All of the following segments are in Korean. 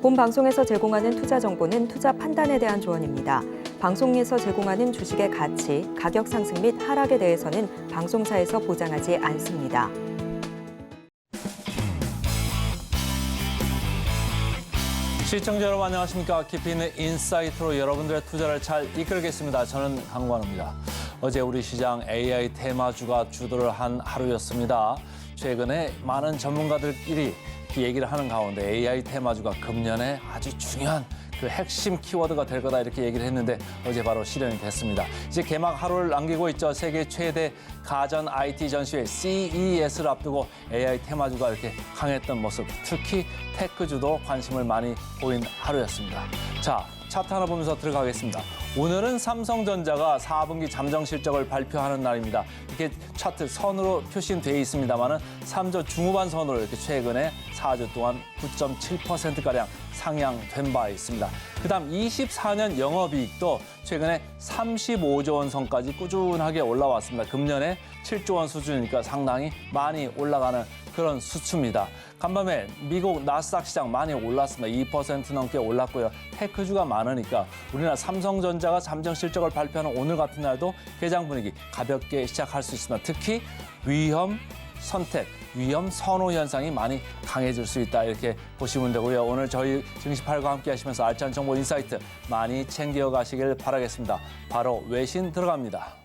본 방송에서 제공하는 투자 정보는 투자 판단에 대한 조언입니다. 방송에서 제공하는 주식의 가치, 가격 상승 및 하락에 대해서는 방송사에서 보장하지 않습니다. 시청자 여러분 안녕하십니까. 깊이 있는 인사이트로 여러분들의 투자를 잘 이끌겠습니다. 저는 강관우입니다. 어제 우리 시장 AI 테마주가 주도를 한 하루였습니다. 최근에 많은 전문가들끼리 얘기를 하는 가운데 AI 테마주가 금년에 아주 중요한 그 핵심 키워드가 될 거다 이렇게 얘기를 했는데 어제 바로 실현이 됐습니다. 이제 개막 하루를 남기고 있죠. 세계 최대 가전 IT 전시회 CES를 앞두고 AI 테마주가 이렇게 강했던 모습, 특히 테크주도 관심을 많이 보인 하루였습니다. 자, 차트 하나 보면서 들어가겠습니다. 오늘은 삼성전자가 4분기 잠정 실적을 발표하는 날입니다. 이렇게 차트 선으로 표시되어 있습니다만은 3조 중후반 선으로 이렇게 최근에 4주 동안 9.7%가량 상향된 바 있습니다. 그다음 24년 영업이익도 최근에 35조 원 선까지 꾸준하게 올라왔습니다. 금년에 7조 원 수준이니까 상당히 많이 올라가는 그런 수치입니다. 간밤에 미국 나스닥 시장 많이 올랐습니다. 2% 넘게 올랐고요. 테크주가 많으니까 우리나라 삼성전자가 잠정 실적을 발표하는 오늘 같은 날도 개장 분위기 가볍게 시작할 수 있습니다. 특히 위험 선택, 위험 선호 현상이 많이 강해질 수 있다 이렇게 보시면 되고요. 오늘 저희 증시팔과 함께 하시면서 알찬 정보 인사이트 많이 챙겨가시길 바라겠습니다. 바로 외신 들어갑니다.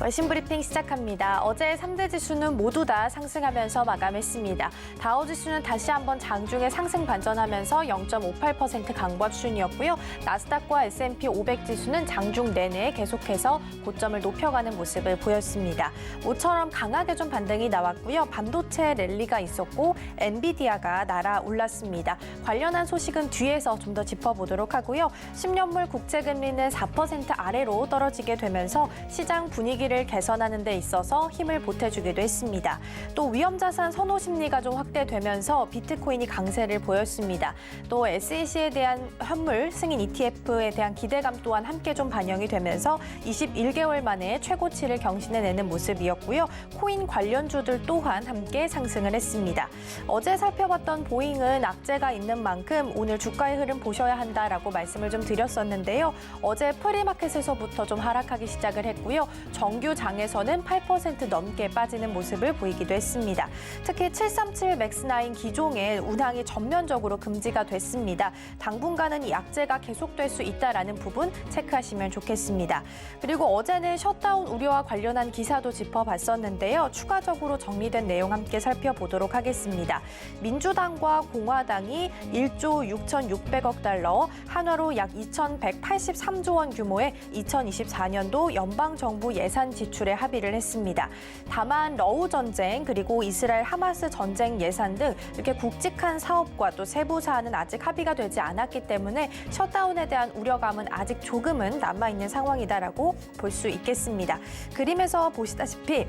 외신 브리핑 시작합니다. 어제 3대 지수는 모두 다 상승하면서 마감했습니다. 다우지수는 다시 한번 장중에 상승 반전하면서 0.58% 강보합 수준이었고요. 나스닥과 S&P 500 지수는 장중 내내 계속해서 고점을 높여가는 모습을 보였습니다. 모처럼 강하게 좀 반등이 나왔고요. 반도체 랠리가 있었고 엔비디아가 날아올랐습니다. 관련한 소식은 뒤에서 좀 더 짚어보도록 하고요. 10년물 국채금리는 4% 아래로 떨어지게 되면서 시장 분위기를 개선하는 데 있어서 힘을 보태주기도 했습니다. 또 위험자산 선호 심리가 좀 확대되면서 비트코인이 강세를 보였습니다. 또 SEC에 대한 현물 승인 ETF에 대한 기대감 또한 함께 좀 반영이 되면서 21개월 만에 최고치를 경신해내는 모습이었고요. 코인 관련주들 또한 함께 상승을 했습니다. 어제 살펴봤던 보잉은 악재가 있는 만큼 오늘 주가의 흐름 보셔야 한다라고 말씀을 좀 드렸었는데요. 어제 프리마켓에서부터 좀 하락하기 시작을 했고요. 정규 장에서는 8% 넘게 빠지는 모습을 보이기도 했습니다. 특히 737 맥스9 기종의 운항이 전면적으로 금지가 됐습니다. 당분간은 이 악재가 계속될 수 있다라는 부분 체크하시면 좋겠습니다. 그리고 어제는 셧다운 우려와 관련한 기사도 짚어봤었는데요. 추가적으로 정리된 내용 함께 살펴보도록 하겠습니다. 민주당과 공화당이 1조 6,600억 달러, 한화로 약 2,183조 원 규모의 2024년도 연방정부 예산 지출에 합의를 했습니다. 다만 러우 전쟁 그리고 이스라엘 하마스 전쟁 예산 등 이렇게 굵직한 사업과 또 세부 사안은 아직 합의가 되지 않았기 때문에 셧다운에 대한 우려감은 아직 조금은 남아있는 상황이다라고 볼 수 있겠습니다. 그림에서 보시다시피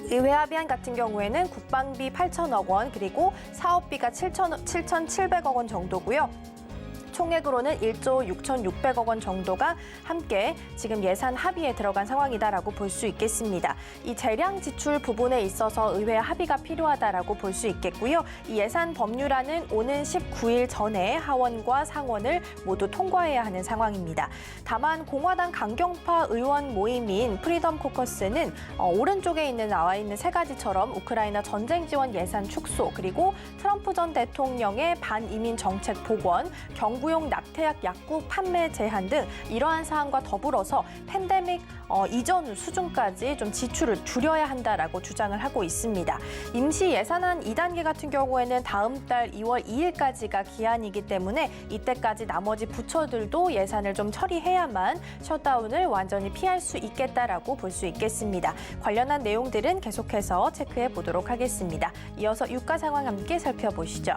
의회 합의안 같은 경우에는 국방비 8천억 원 그리고 사업비가 7,700억 원 정도고요. 총액으로는 1조 6,600억 원 정도가 함께 지금 예산 합의에 들어간 상황이다라고 볼 수 있겠습니다. 이 재량 지출 부분에 있어서 의회 합의가 필요하다라고 볼 수 있겠고요. 이 예산 법률안은 오는 19일 전에 하원과 상원을 모두 통과해야 하는 상황입니다. 다만 공화당 강경파 의원 모임인 프리덤 코커스는 오른쪽에 나와 있는 세 가지처럼 우크라이나 전쟁 지원 예산 축소 그리고 트럼프 전 대통령의 반이민 정책 복원, 경구용 납태약 약국 판매 제한 등 이러한 사항과 더불어서 팬데믹 이전 수준까지 좀 지출을 줄여야 한다라고 주장을 하고 있습니다. 임시 예산안 2단계 같은 경우에는 다음 달 2월 2일까지가 기한이기 때문에 이때까지 나머지 부처들도 예산을 좀 처리해야만 셧다운을 완전히 피할 수 있겠다라고 볼 수 있겠습니다. 관련한 내용들은 계속해서 체크해 보도록 하겠습니다. 이어서 유가 상황 함께 살펴보시죠.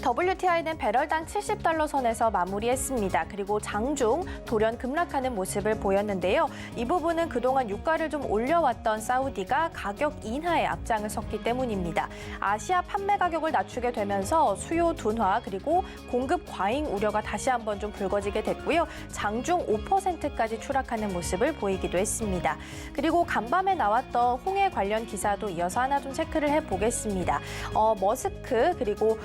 WTI는 배럴당 70달러 선에서 마무리했습니다. 그리고 장중 돌연 급락하는 모습을 보였는데요. 이 부분은 그동안 유가를 좀 올려왔던 사우디가 가격 인하에 앞장을 섰기 때문입니다. 아시아 판매 가격을 낮추게 되면서 수요 둔화 그리고 공급 과잉 우려가 다시 한번 좀 불거지게 됐고요. 장중 5%까지 추락하는 모습을 보이기도 했습니다. 그리고 간밤에 나왔던 홍해 관련 기사도 이어서 하나 좀 체크를 해보겠습니다. 머스크 그리고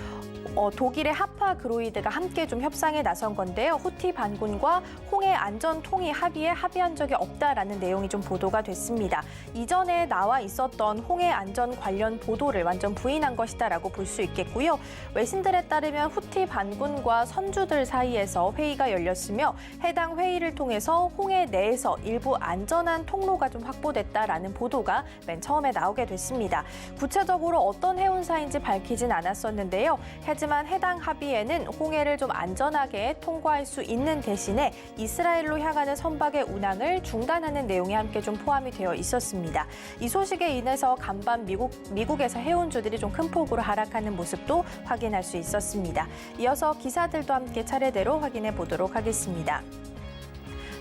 독일의 하파그로이드가 함께 좀 협상에 나선 건데요. 후티 반군과 홍해 안전 통일 합의에 합의한 적이 없다라는 내용이 좀 보도가 됐습니다. 이전에 나와 있었던 홍해 안전 관련 보도를 완전 부인한 것이다라고 볼 수 있겠고요. 외신들에 따르면 후티 반군과 선주들 사이에서 회의가 열렸으며 해당 회의를 통해서 홍해 내에서 일부 안전한 통로가 좀 확보됐다라는 보도가 맨 처음에 나오게 됐습니다. 구체적으로 어떤 해운사인지 밝히진 않았었는데요. 하지만 해당 합의에는 홍해를 좀 안전하게 통과할 수 있는 대신에 이스라엘로 향하는 선박의 운항을 중단하는 내용이 함께 좀 포함이 되어 있었습니다. 이 소식에 인해서 간밤 미국에서 해운주들이 좀 큰 폭으로 하락하는 모습도 확인할 수 있었습니다. 이어서 기사들도 함께 차례대로 확인해 보도록 하겠습니다.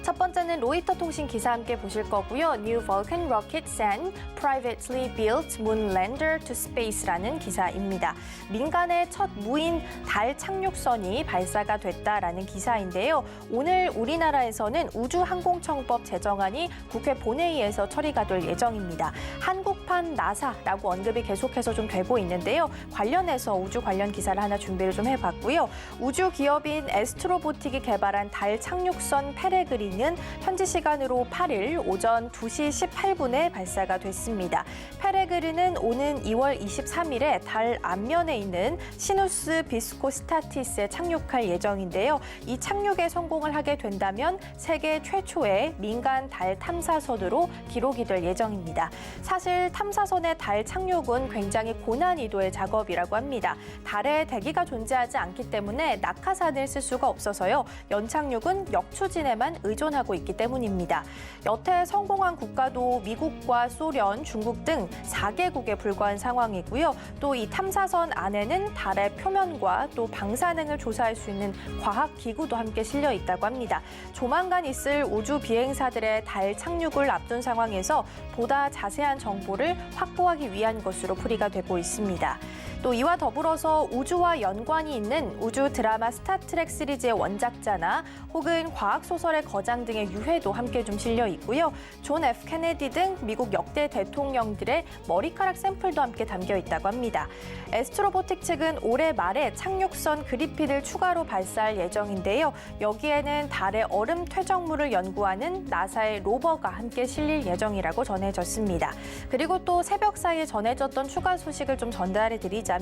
첫 번째는 로이터 통신 기사 함께 보실 거고요. New Vulcan Rocket Send Privately Built Moon Lander to Space라는 기사입니다. 민간의 첫 무인 달 착륙선이 발사가 됐다라는 기사인데요. 오늘 우리나라에서는 우주항공청법 제정안이 국회 본회의에서 처리가 될 예정입니다. 한국판 나사라고 언급이 계속해서 좀 되고 있는데요. 관련해서 우주 관련 기사를 하나 준비를 좀 해봤고요. 우주 기업인 에스트로보틱이 개발한 달 착륙선 페레그린 는 현지 시간으로 8일 오전 2시 18분에 발사가 됐습니다. 페레그린은 오는 2월 23일에 달 앞면에 있는 시누스 비스코스타티스에 착륙할 예정인데요. 이 착륙에 성공을 하게 된다면 세계 최초의 민간 달 탐사선으로 기록이 될 예정입니다. 사실 탐사선의 달 착륙은 굉장히 고난이도의 작업이라고 합니다. 달에 대기가 존재하지 않기 때문에 낙하산을 쓸 수가 없어서요. 연착륙은 역추진에만 의존하고 있기 때문입니다. 여태 성공한 국가도 미국과 소련, 중국 등 4개국에 불과한 상황이고요. 또 이 탐사선 안에는 달의 표면과 또 방사능을 조사할 수 있는 과학기구도 함께 실려 있다고 합니다. 조만간 있을 우주 비행사들의 달 착륙을 앞둔 상황에서 보다 자세한 정보를 확보하기 위한 것으로 풀이가 되고 있습니다. 또 이와 더불어서 우주와 연관이 있는 우주 드라마 스타트렉 시리즈의 원작자나 혹은 과학소설의 거장 등의 유해도 함께 좀 실려 있고요. 존 F 케네디 등 미국 역대 대통령들의 머리카락 샘플도 함께 담겨 있다고 합니다. 에스트로보틱 측은 올해 말에 착륙선 그리핀을 추가로 발사할 예정인데요. 여기에는 달의 얼음 퇴적물을 연구하는 나사의 로버가 함께 실릴 예정이라고 전해졌습니다. 그리고 또 새벽 사이에 전해졌던 추가 소식을 좀 전달해 드리자면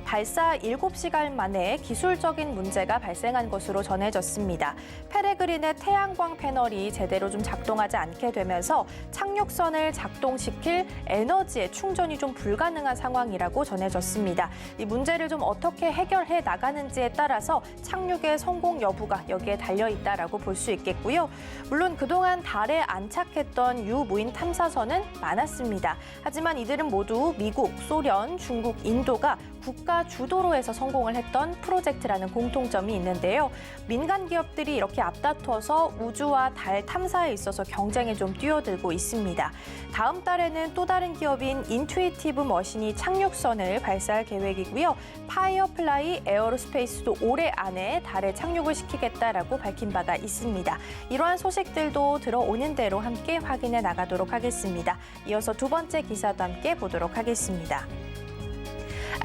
발사 7시간 만에 기술적인 문제가 발생한 것으로 전해졌습니다. 페레그린의 태양광 패널이 제대로 좀 작동하지 않게 되면서 착륙선을 작동시킬 에너지의 충전이 좀 불가능한 상황이라고 전해졌습니다. 이 문제를 좀 어떻게 해결해 나가는지에 따라서 착륙의 성공 여부가 여기에 달려 있다라고 볼 수 있겠고요. 물론 그동안 달에 안착했던 유무인 탐사선은 많았습니다. 하지만 이들은 모두 미국, 소련, 중국, 인도가 국가 주도로 해서 성공을 했던 프로젝트라는 공통점이 있는데요. 민간 기업들이 이렇게 앞다퉈서 우주와 달 탐사에 있어서 경쟁에 좀 뛰어들고 있습니다. 다음 달에는 또 다른 기업인 인투이티브 머신이 착륙선을 발사할 계획이고요. 파이어플라이 에어로스페이스도 올해 안에 달에 착륙을 시키겠다라고 밝힌 바가 있습니다. 이러한 소식들도 들어오는 대로 함께 확인해 나가도록 하겠습니다. 이어서 두 번째 기사도 함께 보도록 하겠습니다.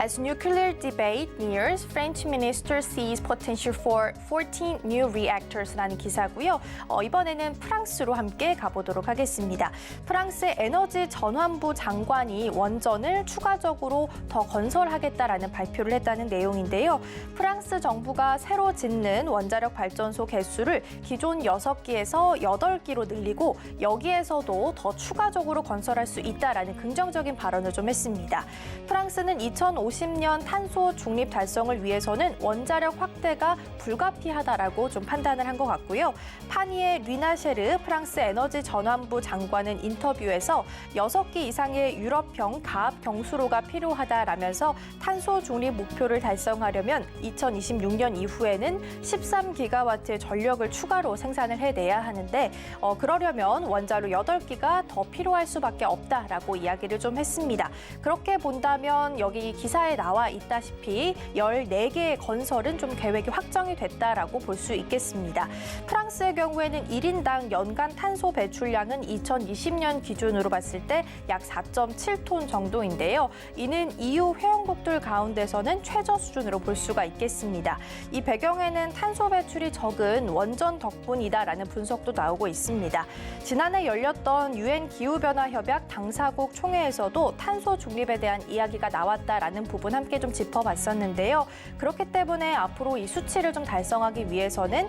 As nuclear debate nears, French minister sees potential for 14 new reactors라는 기사고요. 이번에는 프랑스로 함께 가보도록 하겠습니다. 프랑스의 에너지 전환부 장관이 원전을 추가적으로 더 건설하겠다라는 발표를 했다는 내용인데요. 프랑스 정부가 새로 짓는 원자력 발전소 개수를 기존 6기에서 8기로 늘리고 여기에서도 더 추가적으로 건설할 수 있다라는 긍정적인 발언을 좀 했습니다. 프랑스는 2050년 탄소 중립 달성을 위해서는 원자력 확대가 불가피하다라고 좀 판단을 한 것 같고요. 파니에 류나셰르 프랑스 에너지 전환부 장관은 인터뷰에서 6기 이상의 유럽형 가압 경수로가 필요하다라면서 탄소 중립 목표를 달성하려면 2026년 이후에는 13기가와트의 전력을 추가로 생산을 해내야 하는데 그러려면 원자로 8기가 더 필요할 수밖에 없다라고 이야기를 좀 했습니다. 그렇게 본다면 여기 기사에 나와 있다시피 14개의 건설은 좀 계획이 확정이 됐다라고 볼 수 있겠습니다. 프랑스의 경우에는 1인당 연간 탄소 배출량은 2020년 기준으로 봤을 때 약 4.7톤 정도인데요. 이는 EU 회원국들 가운데서는 최저 수준으로 볼 수가 있겠습니다. 이 배경에는 탄소 배출이 적은 원전 덕분이다라는 분석도 나오고 있습니다. 지난해 열렸던 유엔 기후변화협약 당사국 총회에서도 탄소 중립에 대한 이야기가 나왔다라는 부분 함께 좀 짚어봤었는데요. 그렇기 때문에 앞으로 이 수치를 좀 달성하기 위해서는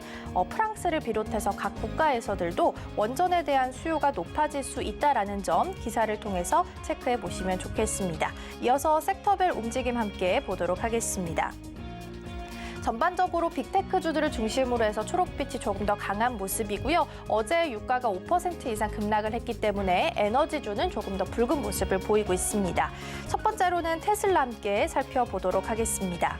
프랑스를 비롯해서 각 국가에서들도 원전에 대한 수요가 높아질 수 있다라는 점 기사를 통해서 체크해 보시면 좋겠습니다. 이어서 섹터별 움직임 함께 보도록 하겠습니다. 전반적으로 빅테크주들을 중심으로 해서 초록빛이 조금 더 강한 모습이고요. 어제 유가가 5% 이상 급락을 했기 때문에 에너지주는 조금 더 붉은 모습을 보이고 있습니다. 첫 번째로는 테슬라 함께 살펴보도록 하겠습니다.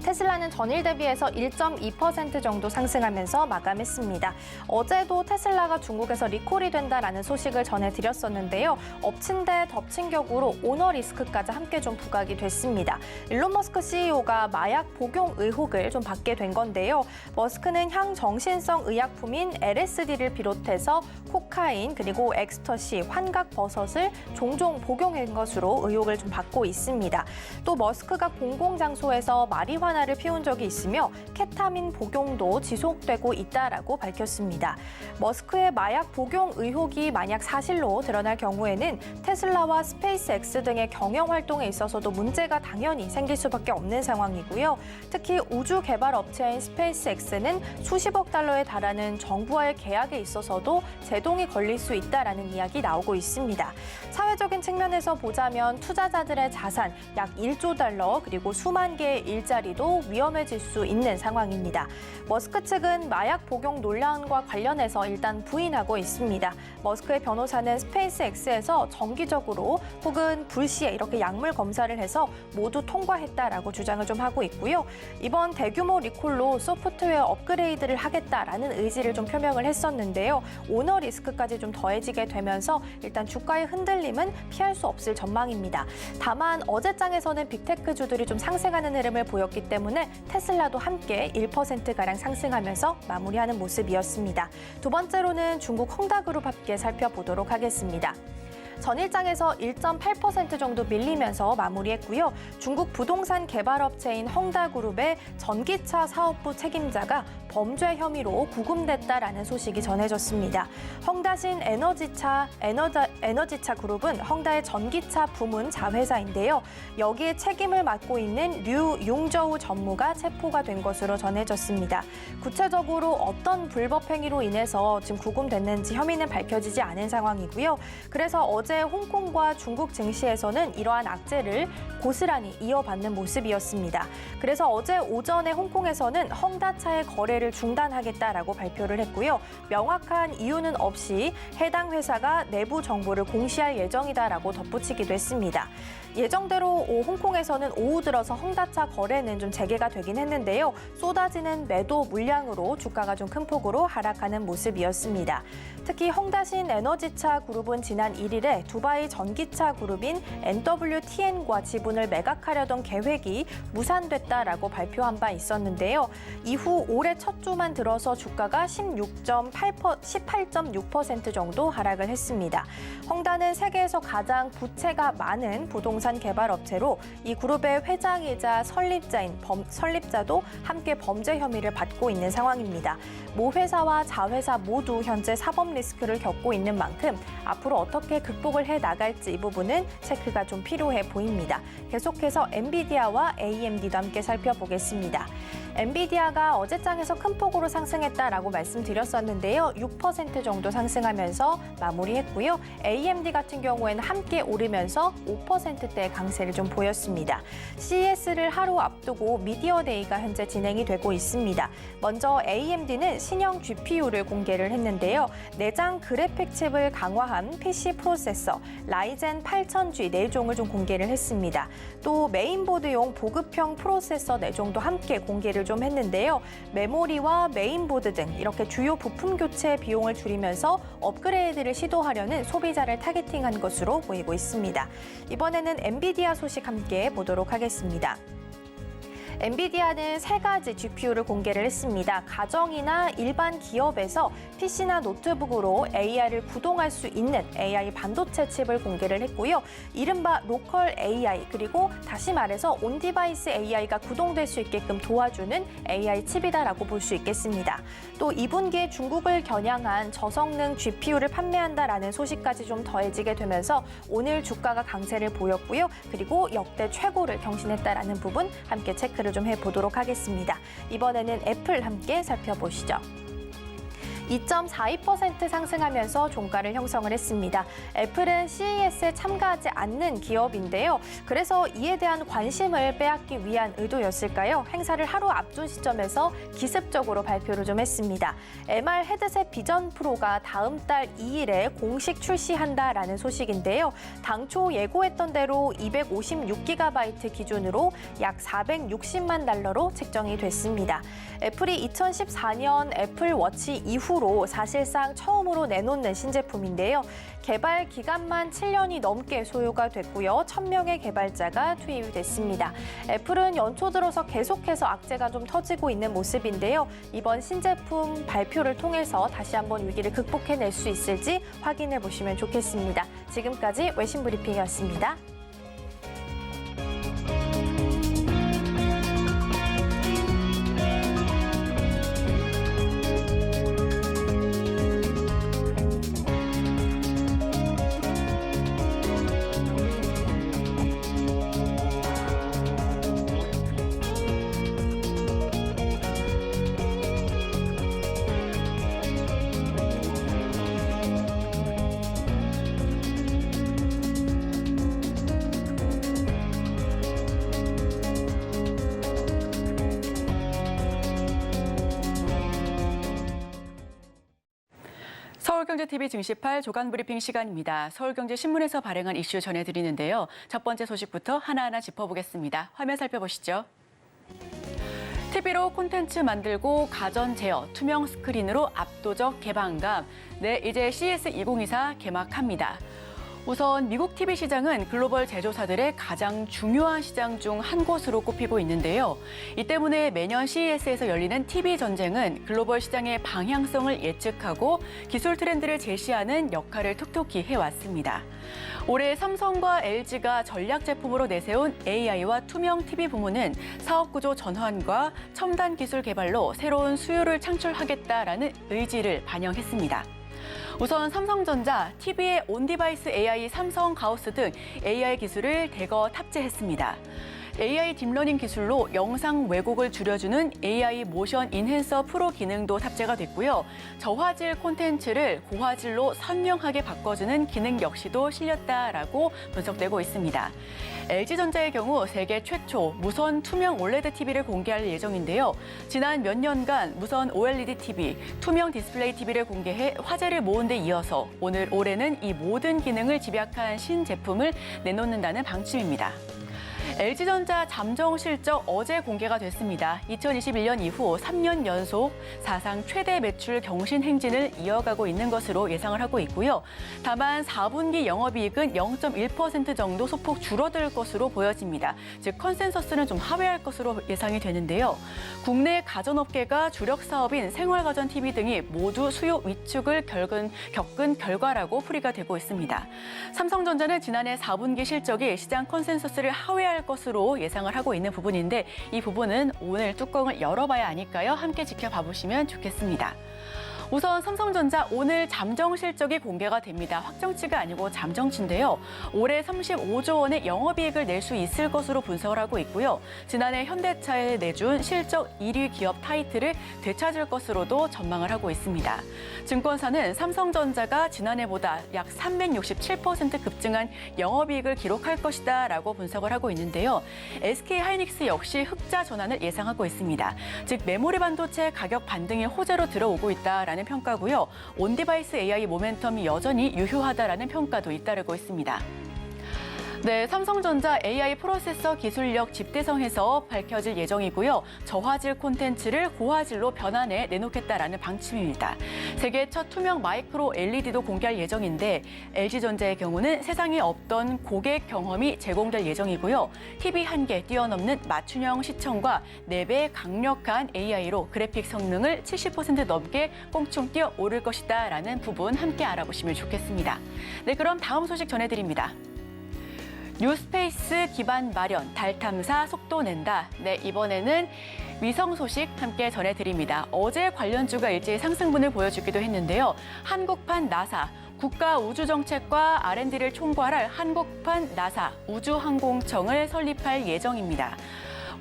테슬라는 전일 대비해서 1.2% 정도 상승하면서 마감했습니다. 어제도 테슬라가 중국에서 리콜이 된다라는 소식을 전해드렸었는데요. 엎친 데 덮친 격으로 오너 리스크까지 함께 좀 부각이 됐습니다. 일론 머스크 CEO가 마약 복용 의혹을 좀 받게 된 건데요. 머스크는 향정신성 의약품인 LSD를 비롯해서 코카인 그리고 엑스터시, 환각버섯을 종종 복용한 것으로 의혹을 좀 받고 있습니다. 또 머스크가 공공장소에서 마리화나를 피운 적이 있으며 케타민 복용도 지속되고 있다라고 밝혔습니다. 머스크의 마약 복용 의혹이 만약 사실로 드러날 경우에는 테슬라와 스페이스X 등의 경영 활동에 있어서도 문제가 당연히 생길 수밖에 없는 상황이고요. 특히 우주 개발 업체인 스페이스X는 수십억 달러에 달하는 정부와의 계약에 있어서도 제동이 걸릴 수 있다라는 이야기 나오고 있습니다. 사회적인 측면에서 보자면 투자자들의 자산 약 1조 달러 그리고 수만 개의 일자리도 위험해질 수 있는 상황입니다. 머스크 측은 마약 복용 논란과 관련해서 일단 부인하고 있습니다. 머스크의 변호사는 스페이스X에서 정기적으로 혹은 불시에 이렇게 약물 검사를 해서 모두 통과했다라고 주장을 좀 하고 있고요. 이번 대규모 리콜로 소프트웨어 업그레이드를 하겠다라는 의지를 좀 표명을 했었는데요. 오너 리스크까지 좀 더해지게 되면서 일단 주가의 흔들림은 피할 수 없을 전망입니다. 다만 어제장에서는 빅테크주들이 좀 상승하는 흐름을 보였기 때문에 테슬라도 함께 1%가량 상승하면서 마무리하는 모습이었습니다. 두 번째로는 중국 헝다그룹 함께 살펴보도록 하겠습니다. 전일장에서 1.8% 정도 밀리면서 마무리했고요. 중국 부동산 개발업체인 헝다그룹의 전기차 사업부 책임자가 범죄 혐의로 구금됐다라는 소식이 전해졌습니다. 헝다신 에너지차 그룹은 헝다의 전기차 부문 자회사인데요. 여기에 책임을 맡고 있는 류 융저우 전무가 체포가 된 것으로 전해졌습니다. 구체적으로 어떤 불법 행위로 인해서 지금 구금됐는지 혐의는 밝혀지지 않은 상황이고요. 그래서 어제 홍콩과 중국 증시에서는 이러한 악재를 고스란히 이어받는 모습이었습니다. 그래서 어제 오전에 홍콩에서는 헝다차의 거래를 중단하겠다라고 발표를 했고요. 명확한 이유는 없이 해당 회사가 내부 정보를 공시할 예정이다라고 덧붙이기도 했습니다. 예정대로 홍콩에서는 오후 들어서 헝다차 거래는 좀 재개가 되긴 했는데요. 쏟아지는 매도 물량으로 주가가 좀 큰 폭으로 하락하는 모습이었습니다. 특히 헝다신 에너지차 그룹은 지난 1일에 두바이 전기차 그룹인 NWTN과 지분을 매각하려던 계획이 무산됐다라고 발표한 바 있었는데요. 이후 올해 첫 주만 들어서 주가가 18.6% 정도 하락을 했습니다. 헝다는 세계에서 가장 부채가 많은 부동산 개발 업체로 이 그룹의 회장이자 설립자도 함께 범죄 혐의를 받고 있는 상황입니다. 모 회사와 자회사 모두 현재 사법 리스크를 겪고 있는 만큼 앞으로 어떻게 극복을 해 나갈지 이 부분은 체크가 좀 필요해 보입니다. 계속해서 엔비디아와 AMD도 함께 살펴보겠습니다. 엔비디아가 어제장에서 큰 폭으로 상승했다라고 말씀드렸었는데요. 6% 정도 상승하면서 마무리했고요. AMD 같은 경우에는 함께 오르면서 5% 50%대 강세를 좀 보였습니다. CES를 하루 앞두고 미디어데이가 현재 진행이 되고 있습니다. 먼저 AMD는 신형 GPU를 공개를 했는데요. 내장 그래픽 칩을 강화한 PC 프로세서 라이젠 8000G 4종을 좀 공개를 했습니다. 또 메인보드용 보급형 프로세서 4종도 함께 공개를 좀 했는데요. 메모리와 메인보드 등 이렇게 주요 부품 교체 비용을 줄이면서 업그레이드를 시도하려는 소비자를 타겟팅한 것으로 보이고 있습니다. 이번에는 엔비디아 소식 함께 보도록 하겠습니다. 엔비디아는 3가지 GPU를 공개를 했습니다. 가정이나 일반 기업에서 PC나 노트북으로 AI를 구동할 수 있는 AI 반도체 칩을 공개를 했고요. 이른바 로컬 AI, 그리고 다시 말해서 온디바이스 AI가 구동될 수 있게끔 도와주는 AI 칩이다라고 볼 수 있겠습니다. 또 2분기에 중국을 겨냥한 저성능 GPU를 판매한다라는 소식까지 좀 더해지게 되면서 오늘 주가가 강세를 보였고요. 그리고 역대 최고를 경신했다라는 부분 함께 체크를 좀 해보도록 하겠습니다. 이번에는 애플 함께 살펴보시죠. 2.42% 상승하면서 종가를 형성을 했습니다. 애플은 CES에 참가하지 않는 기업인데요. 그래서 이에 대한 관심을 빼앗기 위한 의도였을까요? 행사를 하루 앞둔 시점에서 기습적으로 발표를 좀 했습니다. MR 헤드셋 비전 프로가 다음 달 2일에 공식 출시한다라는 소식인데요. 당초 예고했던 대로 256GB 기준으로 약 460만 달러로 책정이 됐습니다. 애플이 2014년 애플 워치 이후로 사실상 처음으로 내놓는 신제품인데요. 개발 기간만 7년이 넘게 소요가 됐고요. 1000명의 개발자가 투입이 됐습니다. 애플은 연초 들어서 계속해서 악재가 좀 터지고 있는 모습인데요. 이번 신제품 발표를 통해서 다시 한번 위기를 극복해낼 수 있을지 확인해 보시면 좋겠습니다. 지금까지 외신 브리핑이었습니다. 서울경제TV 증시팔 조간브리핑 시간입니다. 서울경제신문에서 발행한 이슈 전해드리는데요. 첫 번째 소식부터 하나하나 짚어보겠습니다. 화면 살펴보시죠. TV로 콘텐츠 만들고 가전 제어, 투명 스크린으로 압도적 개방감. 네, 이제 CES 2024 개막합니다. 우선 미국 TV 시장은 글로벌 제조사들의 가장 중요한 시장 중 한 곳으로 꼽히고 있는데요. 이 때문에 매년 CES에서 열리는 TV 전쟁은 글로벌 시장의 방향성을 예측하고 기술 트렌드를 제시하는 역할을 톡톡히 해왔습니다. 올해 삼성과 LG가 전략 제품으로 내세운 AI와 투명 TV 부문은 사업 구조 전환과 첨단 기술 개발로 새로운 수요를 창출하겠다라는 의지를 반영했습니다. 우선 삼성전자, TV의 온디바이스 AI 삼성 가우스 등 AI 기술을 대거 탑재했습니다. AI 딥러닝 기술로 영상 왜곡을 줄여주는 AI 모션 인핸서 프로 기능도 탑재가 됐고요. 저화질 콘텐츠를 고화질로 선명하게 바꿔주는 기능 역시도 실렸다라고 분석되고 있습니다. LG전자의 경우 세계 최초 무선 투명 OLED TV를 공개할 예정인데요. 지난 몇 년간 무선 OLED TV, 투명 디스플레이 TV를 공개해 화제를 모은 데 이어서 올해는 이 모든 기능을 집약한 신제품을 내놓는다는 방침입니다. LG전자 잠정 실적 어제 공개가 됐습니다. 2021년 이후 3년 연속 사상 최대 매출 경신 행진을 이어가고 있는 것으로 예상을 하고 있고요. 다만 4분기 영업이익은 0.1% 정도 소폭 줄어들 것으로 보여집니다. 즉 컨센서스는 좀 하회할 것으로 예상이 되는데요. 국내 가전업계가 주력 사업인 생활가전 TV 등이 모두 수요 위축을 겪은 결과라고 풀이가 되고 있습니다. 삼성전자는 지난해 4분기 실적이 시장 컨센서스를 하회할 것으로 예상을 하고 있는 부분인데 이 부분은 오늘 뚜껑을 열어봐야 아니까요. 함께 지켜봐 보시면 좋겠습니다. 우선 삼성전자 오늘 잠정 실적이 공개가 됩니다. 확정치가 아니고 잠정치인데요. 올해 35조 원의 영업이익을 낼 수 있을 것으로 분석을 하고 있고요. 지난해 현대차에 내준 실적 1위 기업 타이틀을 되찾을 것으로도 전망을 하고 있습니다. 증권사는 삼성전자가 지난해보다 약 367% 급증한 영업이익을 기록할 것이다라고 분석을 하고 있는데요. SK하이닉스 역시 흑자 전환을 예상하고 있습니다. 즉 메모리 반도체 가격 반등이 호재로 들어오고 있다라는 평가고요. 온디바이스 AI 모멘텀이 여전히 유효하다라는 평가도 잇따르고 있습니다. 네, 삼성전자 AI 프로세서 기술력 집대성에서 밝혀질 예정이고요. 저화질 콘텐츠를 고화질로 변환해 내놓겠다라는 방침입니다. 세계 첫 투명 마이크로 LED도 공개할 예정인데 LG전자의 경우는 세상에 없던 고객 경험이 제공될 예정이고요. TV 1개 뛰어넘는 맞춤형 시청과 4배 강력한 AI로 그래픽 성능을 70% 넘게 꽁충 뛰어오를 것이다라는 부분 함께 알아보시면 좋겠습니다. 네, 그럼 다음 소식 전해드립니다. 뉴스페이스 기반 마련, 달 탐사 속도 낸다. 네, 이번에는 위성 소식 함께 전해드립니다. 어제 관련주가 일제히 상승분을 보여주기도 했는데요. 한국판 나사, 국가우주정책과 R&D를 총괄할 한국판 나사 우주항공청을 설립할 예정입니다.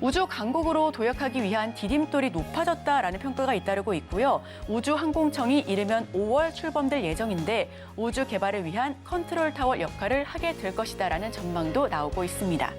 우주 강국으로 도약하기 위한 디딤돌이 높아졌다라는 평가가 잇따르고 있고요. 우주항공청이 이르면 5월 출범될 예정인데 우주 개발을 위한 컨트롤 타워 역할을 하게 될 것이다라는 전망도 나오고 있습니다.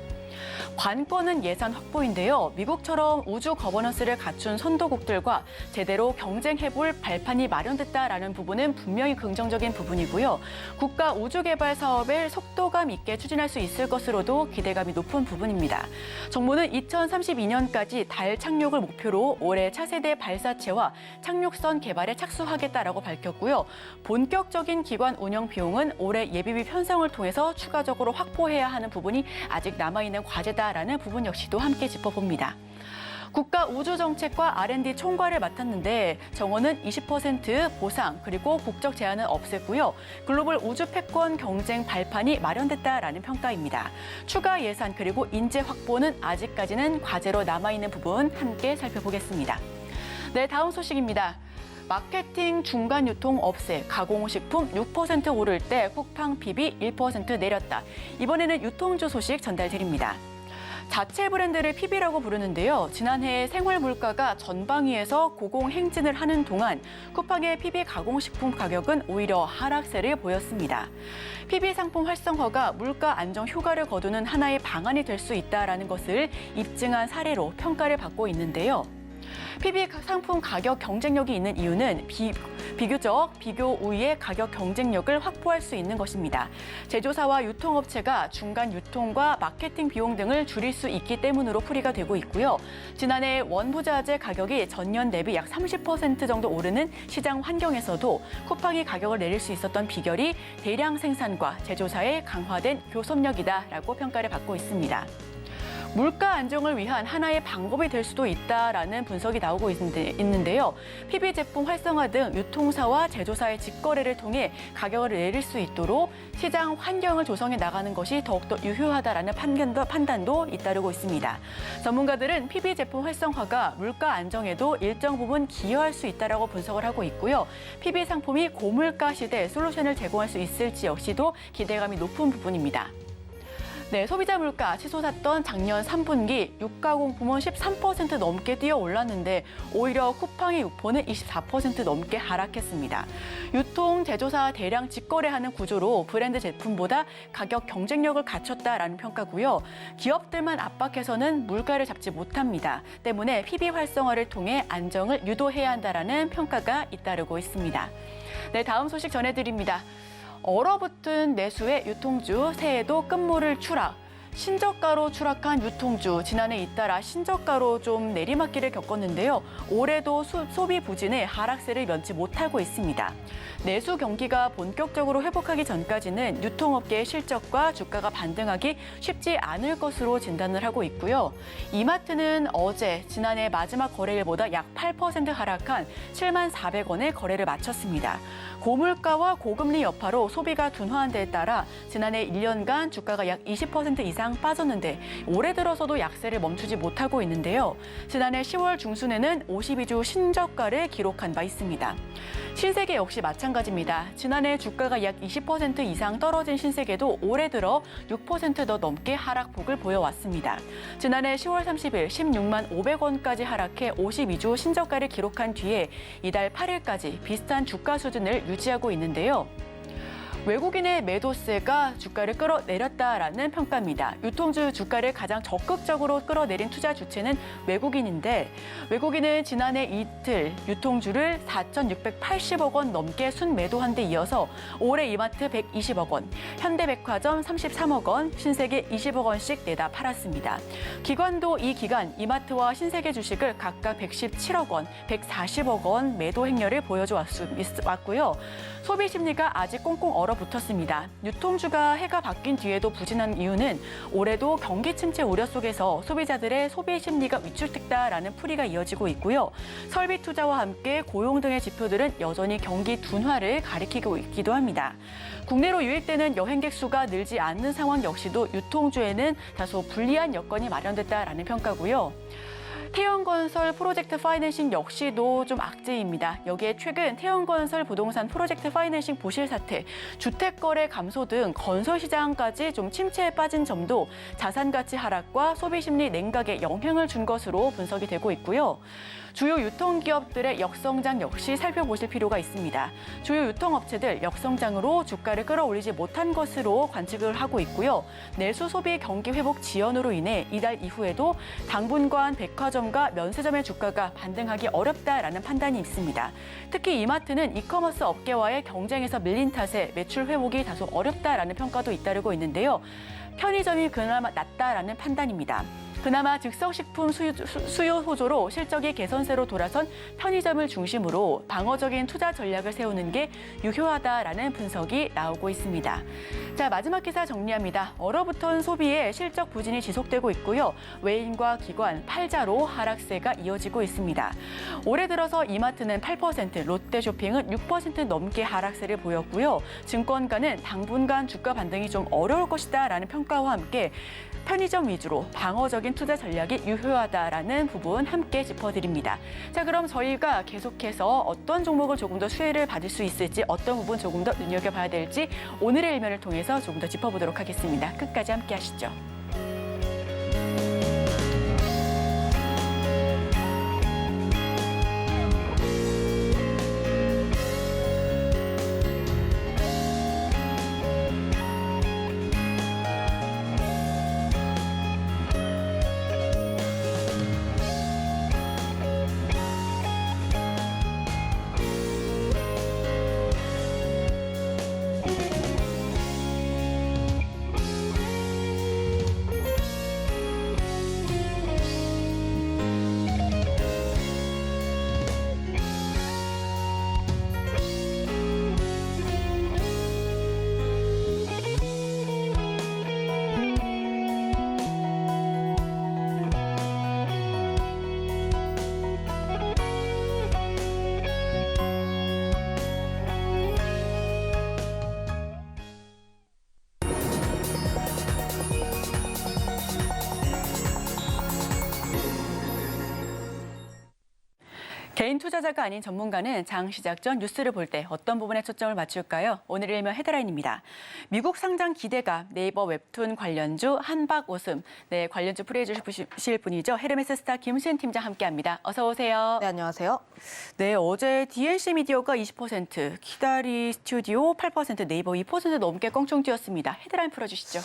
관건은 예산 확보인데요. 미국처럼 우주 거버넌스를 갖춘 선도국들과 제대로 경쟁해볼 발판이 마련됐다라는 부분은 분명히 긍정적인 부분이고요. 국가 우주 개발 사업을 속도감 있게 추진할 수 있을 것으로도 기대감이 높은 부분입니다. 정부는 2032년까지 달 착륙을 목표로 올해 차세대 발사체와 착륙선 개발에 착수하겠다라고 밝혔고요. 본격적인 기관 운영 비용은 올해 예비비 편성을 통해서 추가적으로 확보해야 하는 부분이 아직 남아있는 과제다라는 부분 역시도 함께 짚어봅니다. 국가우주정책과 R&D 총괄을 맡았는데 정원은 20% 보상 그리고 국적 제한은 없앴고요. 글로벌 우주 패권 경쟁 발판이 마련됐다라는 평가입니다. 추가 예산 그리고 인재 확보는 아직까지는 과제로 남아있는 부분 함께 살펴보겠습니다. 네, 다음 소식입니다. 마케팅 중간 유통 없애, 가공식품 6% 오를 때 쿠팡 PB 1% 내렸다. 이번에는 유통주 소식 전달드립니다. 자체 브랜드를 PB라고 부르는데요. 지난해 생활 물가가 전방위에서 고공행진을 하는 동안 쿠팡의 PB 가공식품 가격은 오히려 하락세를 보였습니다. PB 상품 활성화가 물가 안정 효과를 거두는 하나의 방안이 될 수 있다는 것을 입증한 사례로 평가를 받고 있는데요. PB 상품 가격 경쟁력이 있는 이유는 비교적 비교 우위의 가격 경쟁력을 확보할 수 있는 것입니다. 제조사와 유통업체가 중간 유통과 마케팅 비용 등을 줄일 수 있기 때문으로 풀이가 되고 있고요. 지난해 원부자재 가격이 전년 대비 약 30% 정도 오르는 시장 환경에서도 쿠팡이 가격을 내릴 수 있었던 비결이 대량 생산과 제조사의 강화된 교섭력이다라고 평가를 받고 있습니다. 물가 안정을 위한 하나의 방법이 될 수도 있다라는 분석이 나오고 있는데요. PB 제품 활성화 등 유통사와 제조사의 직거래를 통해 가격을 내릴 수 있도록 시장 환경을 조성해 나가는 것이 더욱더 유효하다라는 판단도 잇따르고 있습니다. 전문가들은 PB 제품 활성화가 물가 안정에도 일정 부분 기여할 수 있다라고 분석을 하고 있고요. PB 상품이 고물가 시대에 솔루션을 제공할 수 있을지 역시도 기대감이 높은 부분입니다. 네, 소비자 물가 치솟았던 작년 3분기 유가공 부문 13% 넘게 뛰어 올랐는데 오히려 쿠팡의 유포는 24% 넘게 하락했습니다. 유통, 제조사 대량 직거래하는 구조로 브랜드 제품보다 가격 경쟁력을 갖췄다라는 평가고요. 기업들만 압박해서는 물가를 잡지 못합니다. 때문에 PB 활성화를 통해 안정을 유도해야 한다라는 평가가 잇따르고 있습니다. 네, 다음 소식 전해드립니다. 얼어붙은 내수의 유통주, 새해에도 끝물을 추락. 신저가로 추락한 유통주, 지난해 잇따라 신저가로 좀 내리막길을 겪었는데요. 올해도 소비 부진에 하락세를 면치 못하고 있습니다. 내수 경기가 본격적으로 회복하기 전까지는 유통업계의 실적과 주가가 반등하기 쉽지 않을 것으로 진단을 하고 있고요. 이마트는 어제 지난해 마지막 거래일보다 약 8% 하락한 7만 400원에 거래를 마쳤습니다. 고물가와 고금리 여파로 소비가 둔화한 데에 따라 지난해 1년간 주가가 약 20% 이상 빠졌는데 올해 들어서도 약세를 멈추지 못하고 있는데요. 지난해 10월 중순에는 52주 신저가를 기록한 바 있습니다. 신세계 역시 마찬가지입니다. 지난해 주가가 약 20% 이상 떨어진 신세계도 올해 들어 6% 더 넘게 하락폭을 보여왔습니다. 지난해 10월 30일 16만 500원까지 하락해 52주 신저가를 기록한 뒤에 이달 8일까지 비슷한 주가 수준을 유지하고 있는데요. 외국인의 매도세가 주가를 끌어내렸다라는 평가입니다. 유통주 주가를 가장 적극적으로 끌어내린 투자 주체는 외국인인데 외국인은 지난해 이틀 유통주를 4,680억 원 넘게 순매도한 데 이어서 올해 이마트 120억 원, 현대백화점 33억 원, 신세계 20억 원씩 내다 팔았습니다. 기관도 이 기간 이마트와 신세계 주식을 각각 117억 원, 140억 원 매도 행렬을 보여줘 왔고요. 소비 심리가 아직 꽁꽁 얼어붙었습니다. 유통주가 해가 바뀐 뒤에도 부진한 이유는 올해도 경기 침체 우려 속에서 소비자들의 소비 심리가 위축됐다라는 풀이가 이어지고 있고요. 설비 투자와 함께 고용 등의 지표들은 여전히 경기 둔화를 가리키고 있기도 합니다. 국내로 유입되는 여행객 수가 늘지 않는 상황 역시도 유통주에는 다소 불리한 여건이 마련됐다라는 평가고요. 태영건설 프로젝트 파이낸싱 역시도 좀 악재입니다. 여기에 최근 태영건설 부동산 프로젝트 파이낸싱 부실 사태, 주택거래 감소 등 건설 시장까지 좀 침체에 빠진 점도 자산 가치 하락과 소비 심리 냉각에 영향을 준 것으로 분석이 되고 있고요. 주요 유통기업들의 역성장 역시 살펴보실 필요가 있습니다. 주요 유통업체들 역성장으로 주가를 끌어올리지 못한 것으로 관측을 하고 있고요. 내수 소비 경기 회복 지연으로 인해 이달 이후에도 당분간 백화점과 면세점의 주가가 반등하기 어렵다라는 판단이 있습니다. 특히 이마트는 이커머스 업계와의 경쟁에서 밀린 탓에 매출 회복이 다소 어렵다라는 평가도 잇따르고 있는데요. 편의점이 그나마 낫다라는 판단입니다. 그나마 즉석식품 수요 호조로 실적이 개선세로 돌아선 편의점을 중심으로 방어적인 투자 전략을 세우는 게 유효하다라는 분석이 나오고 있습니다. 자, 마지막 기사 정리합니다. 얼어붙은 소비에 실적 부진이 지속되고 있고요. 외인과 기관, 팔자로 하락세가 이어지고 있습니다. 올해 들어서 이마트는 8%, 롯데쇼핑은 6% 넘게 하락세를 보였고요. 증권가는 당분간 주가 반등이 좀 어려울 것이다라는 평가와 함께 편의점 위주로 방어적인 투자 전략이 유효하다라는 부분 함께 짚어드립니다. 자, 그럼 저희가 계속해서 어떤 종목을 조금 더 수혜를 받을 수 있을지, 어떤 부분 조금 더 눈여겨봐야 될지 오늘의 일면을 통해서 조금 더 짚어보도록 하겠습니다. 끝까지 함께 하시죠. 개인 투자자가 아닌 전문가는 장 시작 전 뉴스를 볼 때 어떤 부분에 초점을 맞출까요? 오늘 일면 헤드라인입니다. 미국 상장 기대감, 네이버 웹툰 관련주 한박 웃음. 네, 관련주 풀이해 주실 분이죠. 헤르메스 스타 김수현 팀장 함께합니다. 어서 오세요. 네, 안녕하세요. 네, 어제 DNC 미디어가 20%, 키다리 스튜디오 8%, 네이버 2% 넘게 껑충 뛰었습니다. 헤드라인 풀어주시죠.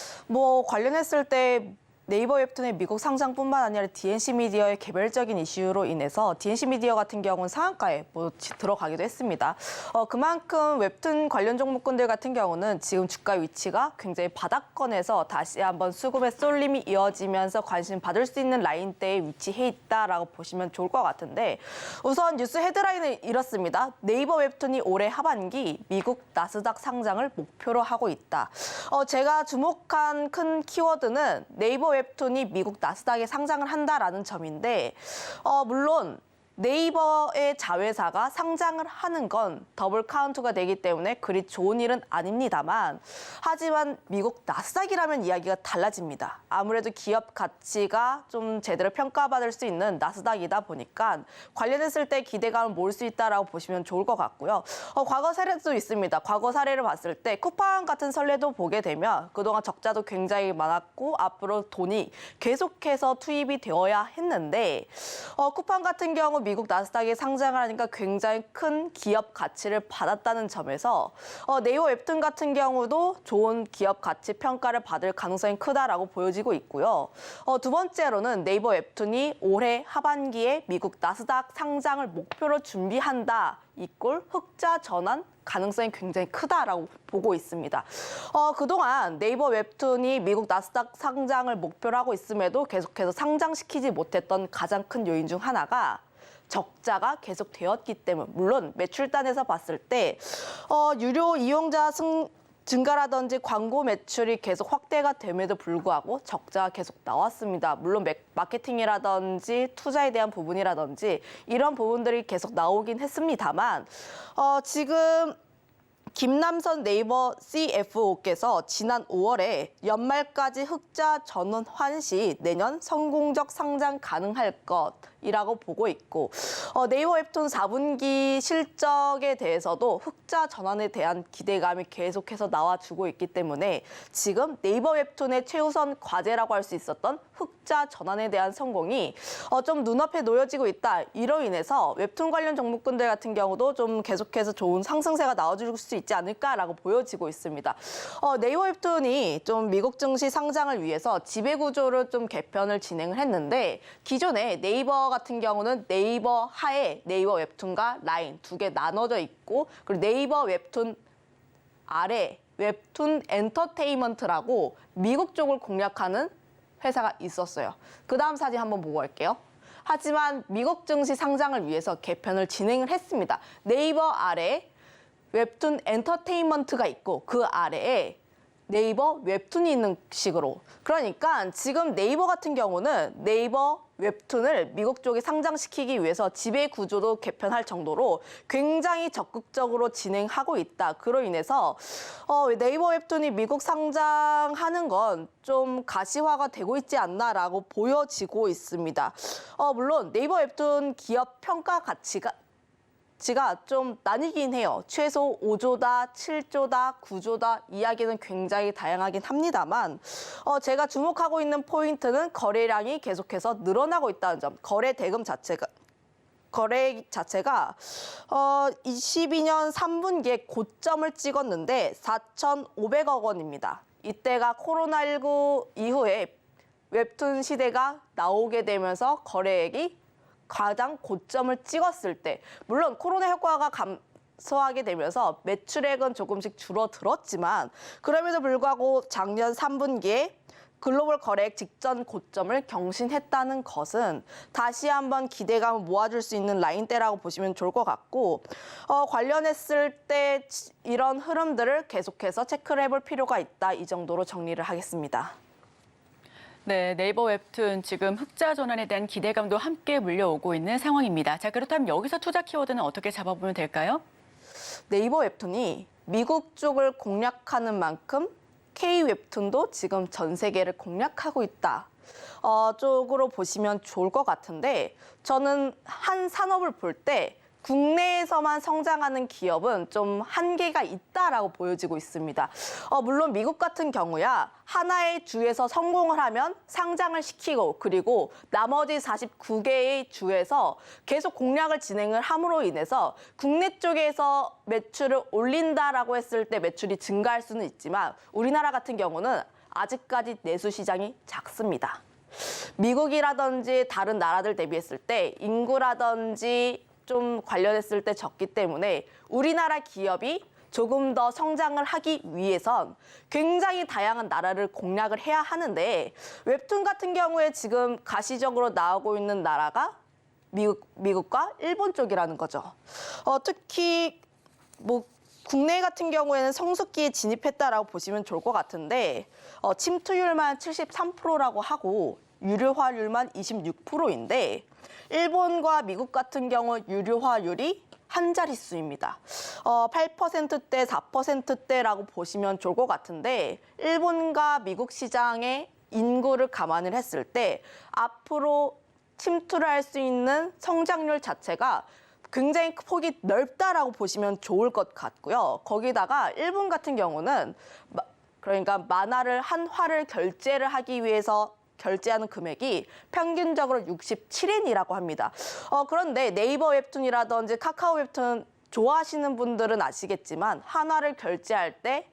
관련했을 때 네이버 웹툰의 미국 상장뿐만 아니라 DNC 미디어의 개별적인 이슈로 인해서 DNC 미디어 같은 경우는 상한가에 들어가기도 했습니다. 그만큼 웹툰 관련 종목군들 같은 경우는 지금 주가 위치가 굉장히 바닥권에서 다시 한번 수급의 쏠림이 이어지면서 관심 받을 수 있는 라인대에 위치해 있다라고 보시면 좋을 것 같은데, 우선 뉴스 헤드라인은 이렇습니다. 네이버 웹툰이 올해 하반기 미국 나스닥 상장을 목표로 하고 있다. 제가 주목한 큰 키워드는 네이버 웹툰이 미국 나스닥에 상장을 한다라는 점인데, 물론 네이버의 자회사가 상장을 하는 건 더블 카운트가 되기 때문에 그리 좋은 일은 아닙니다만, 하지만 미국 나스닥이라면 이야기가 달라집니다. 아무래도 기업 가치가 좀 제대로 평가받을 수 있는 나스닥이다 보니까 관련했을 때 기대감을 모을 수 있다라고 보시면 좋을 것 같고요. 과거 사례도 있습니다. 과거 사례를 봤을 때 쿠팡 같은 선례도 보게 되면 그동안 적자도 굉장히 많았고 앞으로 돈이 계속해서 투입이 되어야 했는데, 쿠팡 같은 경우 미국 나스닥에 상장을 하니까 굉장히 큰 기업 가치를 받았다는 점에서 네이버 웹툰 같은 경우도 좋은 기업 가치 평가를 받을 가능성이 크다라고 보여지고 있고요. 두 번째로는 네이버 웹툰이 올해 하반기에 미국 나스닥 상장을 목표로 준비한다. 이꼴 흑자 전환 가능성이 굉장히 크다라고 보고 있습니다. 그동안 네이버 웹툰이 미국 나스닥 상장을 목표로 하고 있음에도 계속해서 상장시키지 못했던 가장 큰 요인 중 하나가 적자가 계속 되었기 때문. 물론 매출단에서 봤을 때 유료 이용자 증가라든지 광고 매출이 계속 확대가 됨에도 불구하고 적자가 계속 나왔습니다. 물론 마케팅이라든지 투자에 대한 부분이라든지 이런 부분들이 계속 나오긴 했습니다만, 지금 김남선 네이버 CFO께서 지난 5월에 연말까지 흑자 전환 시 내년 성공적 상장 가능할 것이라고 보고 있고, 네이버 웹툰 4분기 실적에 대해서도 흑자 전환에 대한 기대감이 계속해서 나와주고 있기 때문에 지금 네이버 웹툰의 최우선 과제라고 할 수 있었던 흑자 전환에 대한 성공이 좀 눈앞에 놓여지고 있다. 이로 인해서 웹툰 관련 종목군들 같은 경우도 좀 계속해서 좋은 상승세가 나와줄 수 있지 않을까라고 보여지고 있습니다. 네이버 웹툰이 좀 미국 증시 상장을 위해서 지배구조를 좀 개편을 진행을 했는데, 기존에 네이버 같은 경우는 네이버 하에 네이버 웹툰과 라인 두 개 나눠져 있고, 그리고 네이버 웹툰 아래 웹툰 엔터테인먼트라고 미국 쪽을 공략하는 회사가 있었어요. 그 다음 사진 한번 보고 갈게요. 하지만 미국 증시 상장을 위해서 개편을 진행을 했습니다. 네이버 아래 웹툰 엔터테인먼트가 있고 그 아래에 네이버 웹툰이 있는 식으로. 그러니까 지금 네이버 같은 경우는 네이버 웹툰을 미국 쪽에 상장시키기 위해서 지배 구조도 개편할 정도로 굉장히 적극적으로 진행하고 있다. 그로 인해서 네이버 웹툰이 미국 상장하는 건 좀 가시화가 되고 있지 않나라고 보여지고 있습니다. 물론 네이버 웹툰 기업 평가 가치가 좀 나뉘긴 해요. 최소 5조다, 7조다, 9조다 이야기는 굉장히 다양하긴 합니다만, 제가 주목하고 있는 포인트는 거래량이 계속해서 늘어나고 있다는 점. 거래 자체가 22년 3분기에 고점을 찍었는데 4,500억 원입니다. 이때가 코로나19 이후에 웹툰 시대가 나오게 되면서 거래액이 가장 고점을 찍었을 때, 물론 코로나 효과가 감소하게 되면서 매출액은 조금씩 줄어들었지만 그럼에도 불구하고 작년 3분기에 글로벌 거래액 직전 고점을 경신했다는 것은 다시 한번 기대감을 모아줄 수 있는 라인대라고 보시면 좋을 것 같고, 관련했을 때 이런 흐름들을 계속해서 체크를 해볼 필요가 있다. 이 정도로 정리를 하겠습니다. 네, 네이버 웹툰 지금 흑자 전환에 대한 기대감도 함께 물려오고 있는 상황입니다. 자, 그렇다면 여기서 투자 키워드는 어떻게 잡아보면 될까요? 네이버 웹툰이 미국 쪽을 공략하는 만큼 K 웹툰도 지금 전 세계를 공략하고 있다. 쪽으로 보시면 좋을 것 같은데, 저는 한 산업을 볼 때 국내에서만 성장하는 기업은 좀 한계가 있다라고 보여지고 있습니다. 물론 미국 같은 경우야 하나의 주에서 성공을 하면 상장을 시키고, 그리고 나머지 49개의 주에서 계속 공략을 진행을 함으로 인해서 국내 쪽에서 매출을 올린다라고 했을 때 매출이 증가할 수는 있지만, 우리나라 같은 경우는 아직까지 내수 시장이 작습니다. 미국이라든지 다른 나라들 대비했을 때 인구라든지 좀 관련했을 때 적기 때문에 우리나라 기업이 조금 더 성장을 하기 위해선 굉장히 다양한 나라를 공략을 해야 하는데 웹툰 같은 경우에 지금 가시적으로 나오고 있는 나라가 미국과 일본 쪽이라는 거죠. 특히 뭐 국내 같은 경우에는 성숙기에 진입했다라고 보시면 좋을 것 같은데 침투율만 73%라고 하고 유료화율만 26%인데 일본과 미국 같은 경우 유료화율이 한 자릿수입니다. 8%대, 4%대라고 보시면 좋을 것 같은데 일본과 미국 시장의 인구를 감안을 했을 때 앞으로 침투를 할 수 있는 성장률 자체가 굉장히 폭이 넓다라고 보시면 좋을 것 같고요. 거기다가 일본 같은 경우는 그러니까 만화를 한 화를 결제를 하기 위해서 결제하는 금액이 평균적으로 67엔이라고 합니다. 그런데 네이버 웹툰이라든지 카카오 웹툰 좋아하시는 분들은 아시겠지만 한화를 결제할 때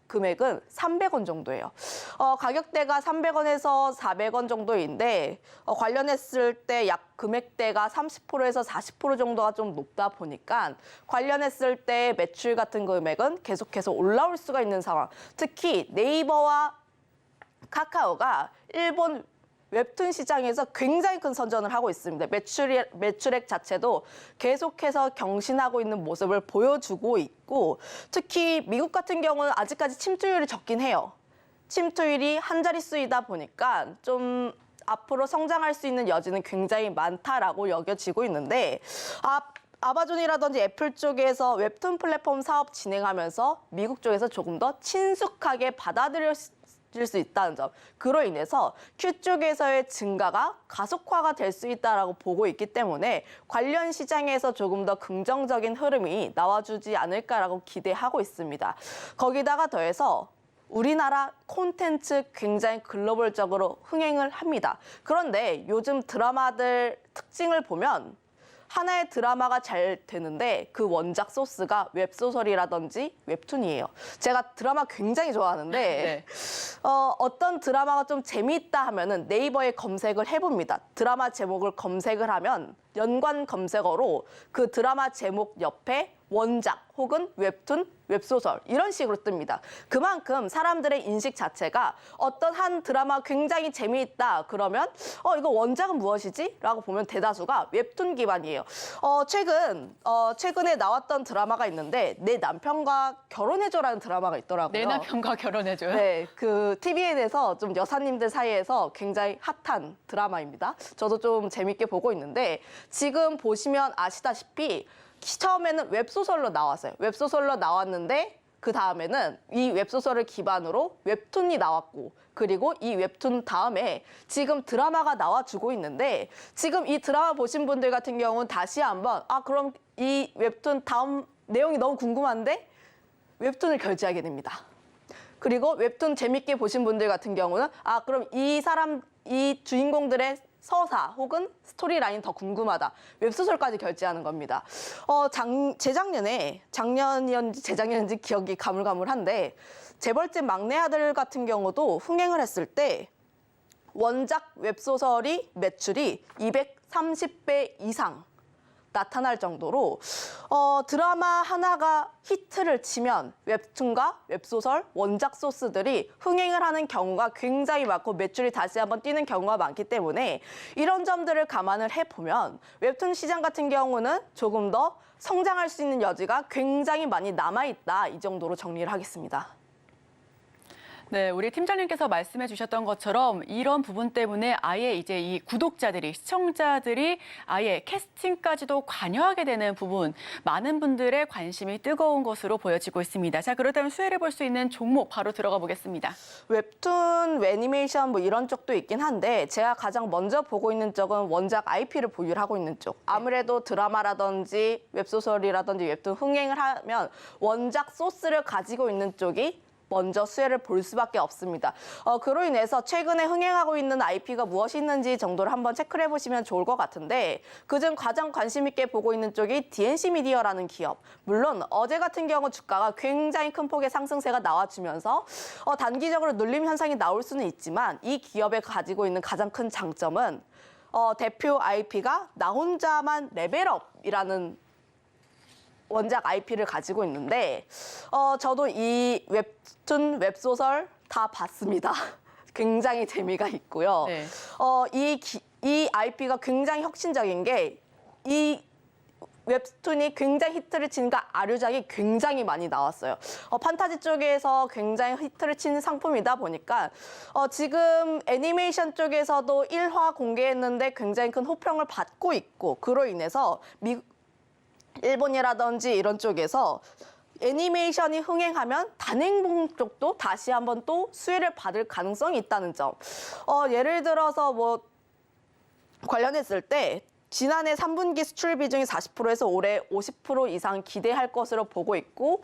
금액은 300원 정도예요. 가격대가 300원에서 400원 정도인데 관련했을 때 약 금액대가 30%에서 40% 정도가 좀 높다 보니까 관련했을 때 매출 같은 금액은 계속해서 올라올 수가 있는 상황. 특히 네이버와 카카오가 일본 웹툰 시장에서 굉장히 큰 선전을 하고 있습니다. 매출액 자체도 계속해서 경신하고 있는 모습을 보여주고 있고 특히 미국 같은 경우는 아직까지 침투율이 적긴 해요. 침투율이 한 자릿수이다 보니까 좀 앞으로 성장할 수 있는 여지는 굉장히 많다라고 여겨지고 있는데 아마존이라든지 애플 쪽에서 웹툰 플랫폼 사업 진행하면서 미국 쪽에서 조금 더 친숙하게 받아들일 수 있다는 점. 그로 인해서 Q 쪽에서의 증가가 가속화가 될 수 있다라고 보고 있기 때문에 관련 시장에서 조금 더 긍정적인 흐름이 나와주지 않을까라고 기대하고 있습니다. 거기다가 더해서 우리나라 콘텐츠 굉장히 글로벌적으로 흥행을 합니다. 그런데 요즘 드라마들 특징을 보면 하나의 드라마가 잘 되는데 그 원작 소스가 웹소설이라든지 웹툰이에요. 제가 드라마 굉장히 좋아하는데 네. 어떤 드라마가 좀 재미있다 하면은 네이버에 검색을 해봅니다. 드라마 제목을 검색을 하면 연관 검색어로 그 드라마 제목 옆에 원작 혹은 웹툰, 웹소설 이런 식으로 뜹니다. 그만큼 사람들의 인식 자체가 어떤 한 드라마 굉장히 재미있다 그러면 이거 원작은 무엇이지? 라고 보면 대다수가 웹툰 기반이에요. 최근에 나왔던 드라마가 있는데 내 남편과 결혼해줘라는 드라마가 있더라고요. 내 남편과 결혼해줘요? 네, 그 TVN에서 좀 여사님들 사이에서 굉장히 핫한 드라마입니다. 저도 좀 재밌게 보고 있는데 지금 보시면 아시다시피 처음에는 웹소설로 나왔어요. 웹소설로 나왔는데 그 다음에는 이 웹소설을 기반으로 웹툰이 나왔고 그리고 이 웹툰 다음에 지금 드라마가 나와주고 있는데 지금 이 드라마 보신 분들 같은 경우는 다시 한번 그럼 이 웹툰 다음 내용이 너무 궁금한데 웹툰을 결제하게 됩니다. 그리고 웹툰 재밌게 보신 분들 같은 경우는 그럼 이 주인공들의 서사 혹은 스토리라인 더 궁금하다. 웹소설까지 결제하는 겁니다. 작년이었는지 재작년인지 기억이 가물가물한데 재벌집 막내 아들 같은 경우도 흥행을 했을 때 원작 웹소설이 매출이 230배 이상 나타날 정도로 드라마 하나가 히트를 치면 웹툰과 웹소설, 원작 소스들이 흥행을 하는 경우가 굉장히 많고 매출이 다시 한번 뛰는 경우가 많기 때문에 이런 점들을 감안을 해보면 웹툰 시장 같은 경우는 조금 더 성장할 수 있는 여지가 굉장히 많이 남아있다. 이 정도로 정리를 하겠습니다. 네, 우리 팀장님께서 말씀해 주셨던 것처럼 이런 부분 때문에 아예 이제 이 구독자들이, 시청자들이 아예 캐스팅까지도 관여하게 되는 부분, 많은 분들의 관심이 뜨거운 것으로 보여지고 있습니다. 자, 그렇다면 수혜를 볼 수 있는 종목 바로 들어가 보겠습니다. 웹툰, 애니메이션 뭐 이런 쪽도 있긴 한데 제가 가장 먼저 보고 있는 쪽은 원작 IP를 보유를 하고 있는 쪽. 아무래도 드라마라든지 웹소설이라든지 웹툰 흥행을 하면 원작 소스를 가지고 있는 쪽이 먼저 수혜를 볼 수밖에 없습니다. 그로 인해서 최근에 흥행하고 있는 IP가 무엇이 있는지 정도를 한번 체크를 해보시면 좋을 것 같은데 그중 가장 관심 있게 보고 있는 쪽이 DNC 미디어라는 기업. 물론 어제 같은 경우 주가가 굉장히 큰 폭의 상승세가 나와주면서 단기적으로 눌림 현상이 나올 수는 있지만 이 기업에 가지고 있는 가장 큰 장점은 대표 IP가 나 혼자만 레벨업이라는 원작 IP를 가지고 있는데 저도 이 웹툰, 웹소설 다 봤습니다. 굉장히 재미가 있고요. 네. 이 IP가 굉장히 혁신적인 게 이 웹툰이 굉장히 히트를 치니까 아류작이 굉장히 많이 나왔어요. 판타지 쪽에서 굉장히 히트를 치는 상품이다 보니까 지금 애니메이션 쪽에서도 1화 공개했는데 굉장히 큰 호평을 받고 있고 그로 인해서 일본이라든지 이런 쪽에서 애니메이션이 흥행하면 단행본 쪽도 다시 한번 또 수혜를 받을 가능성이 있다는 점. 예를 들어서 뭐 관련했을 때 지난해 3분기 수출 비중이 40%에서 올해 50% 이상 기대할 것으로 보고 있고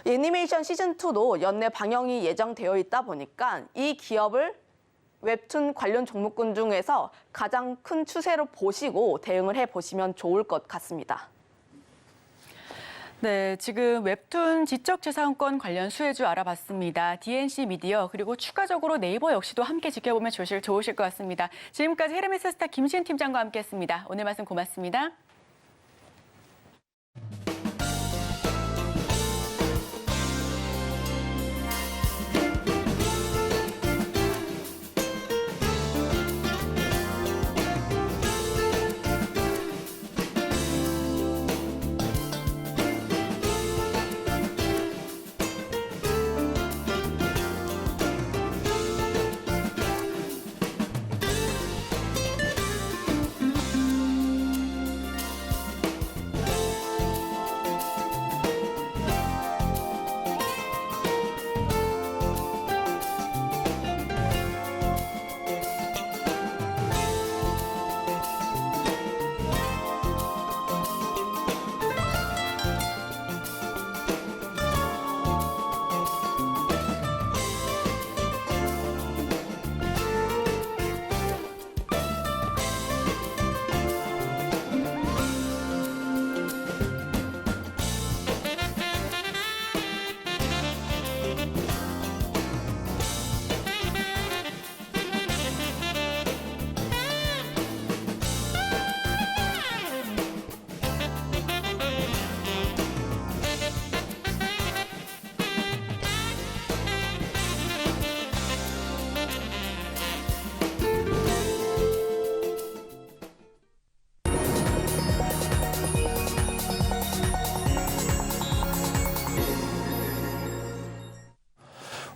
애니메이션 시즌2도 연내 방영이 예정되어 있다 보니까 이 기업을 웹툰 관련 종목군 중에서 가장 큰 추세로 보시고 대응을 해보시면 좋을 것 같습니다. 네, 지금 웹툰 지적재산권 관련 수혜주 알아봤습니다. DNC 미디어 그리고 추가적으로 네이버 역시도 함께 지켜보면 좋으실 것 같습니다. 지금까지 헤르메스 스타 김시은 팀장과 함께했습니다. 오늘 말씀 고맙습니다.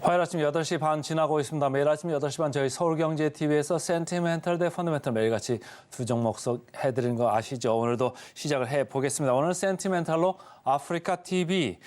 화요일 아침 8시 반 지나고 있습니다. 매일 아침 8시 반 저희 서울경제TV에서 센티멘털 대 펀더멘털 매일같이 두 종목 속 해드리는 거 아시죠? 오늘도 시작을 해보겠습니다. 오늘 센티멘털로 아프리카 TV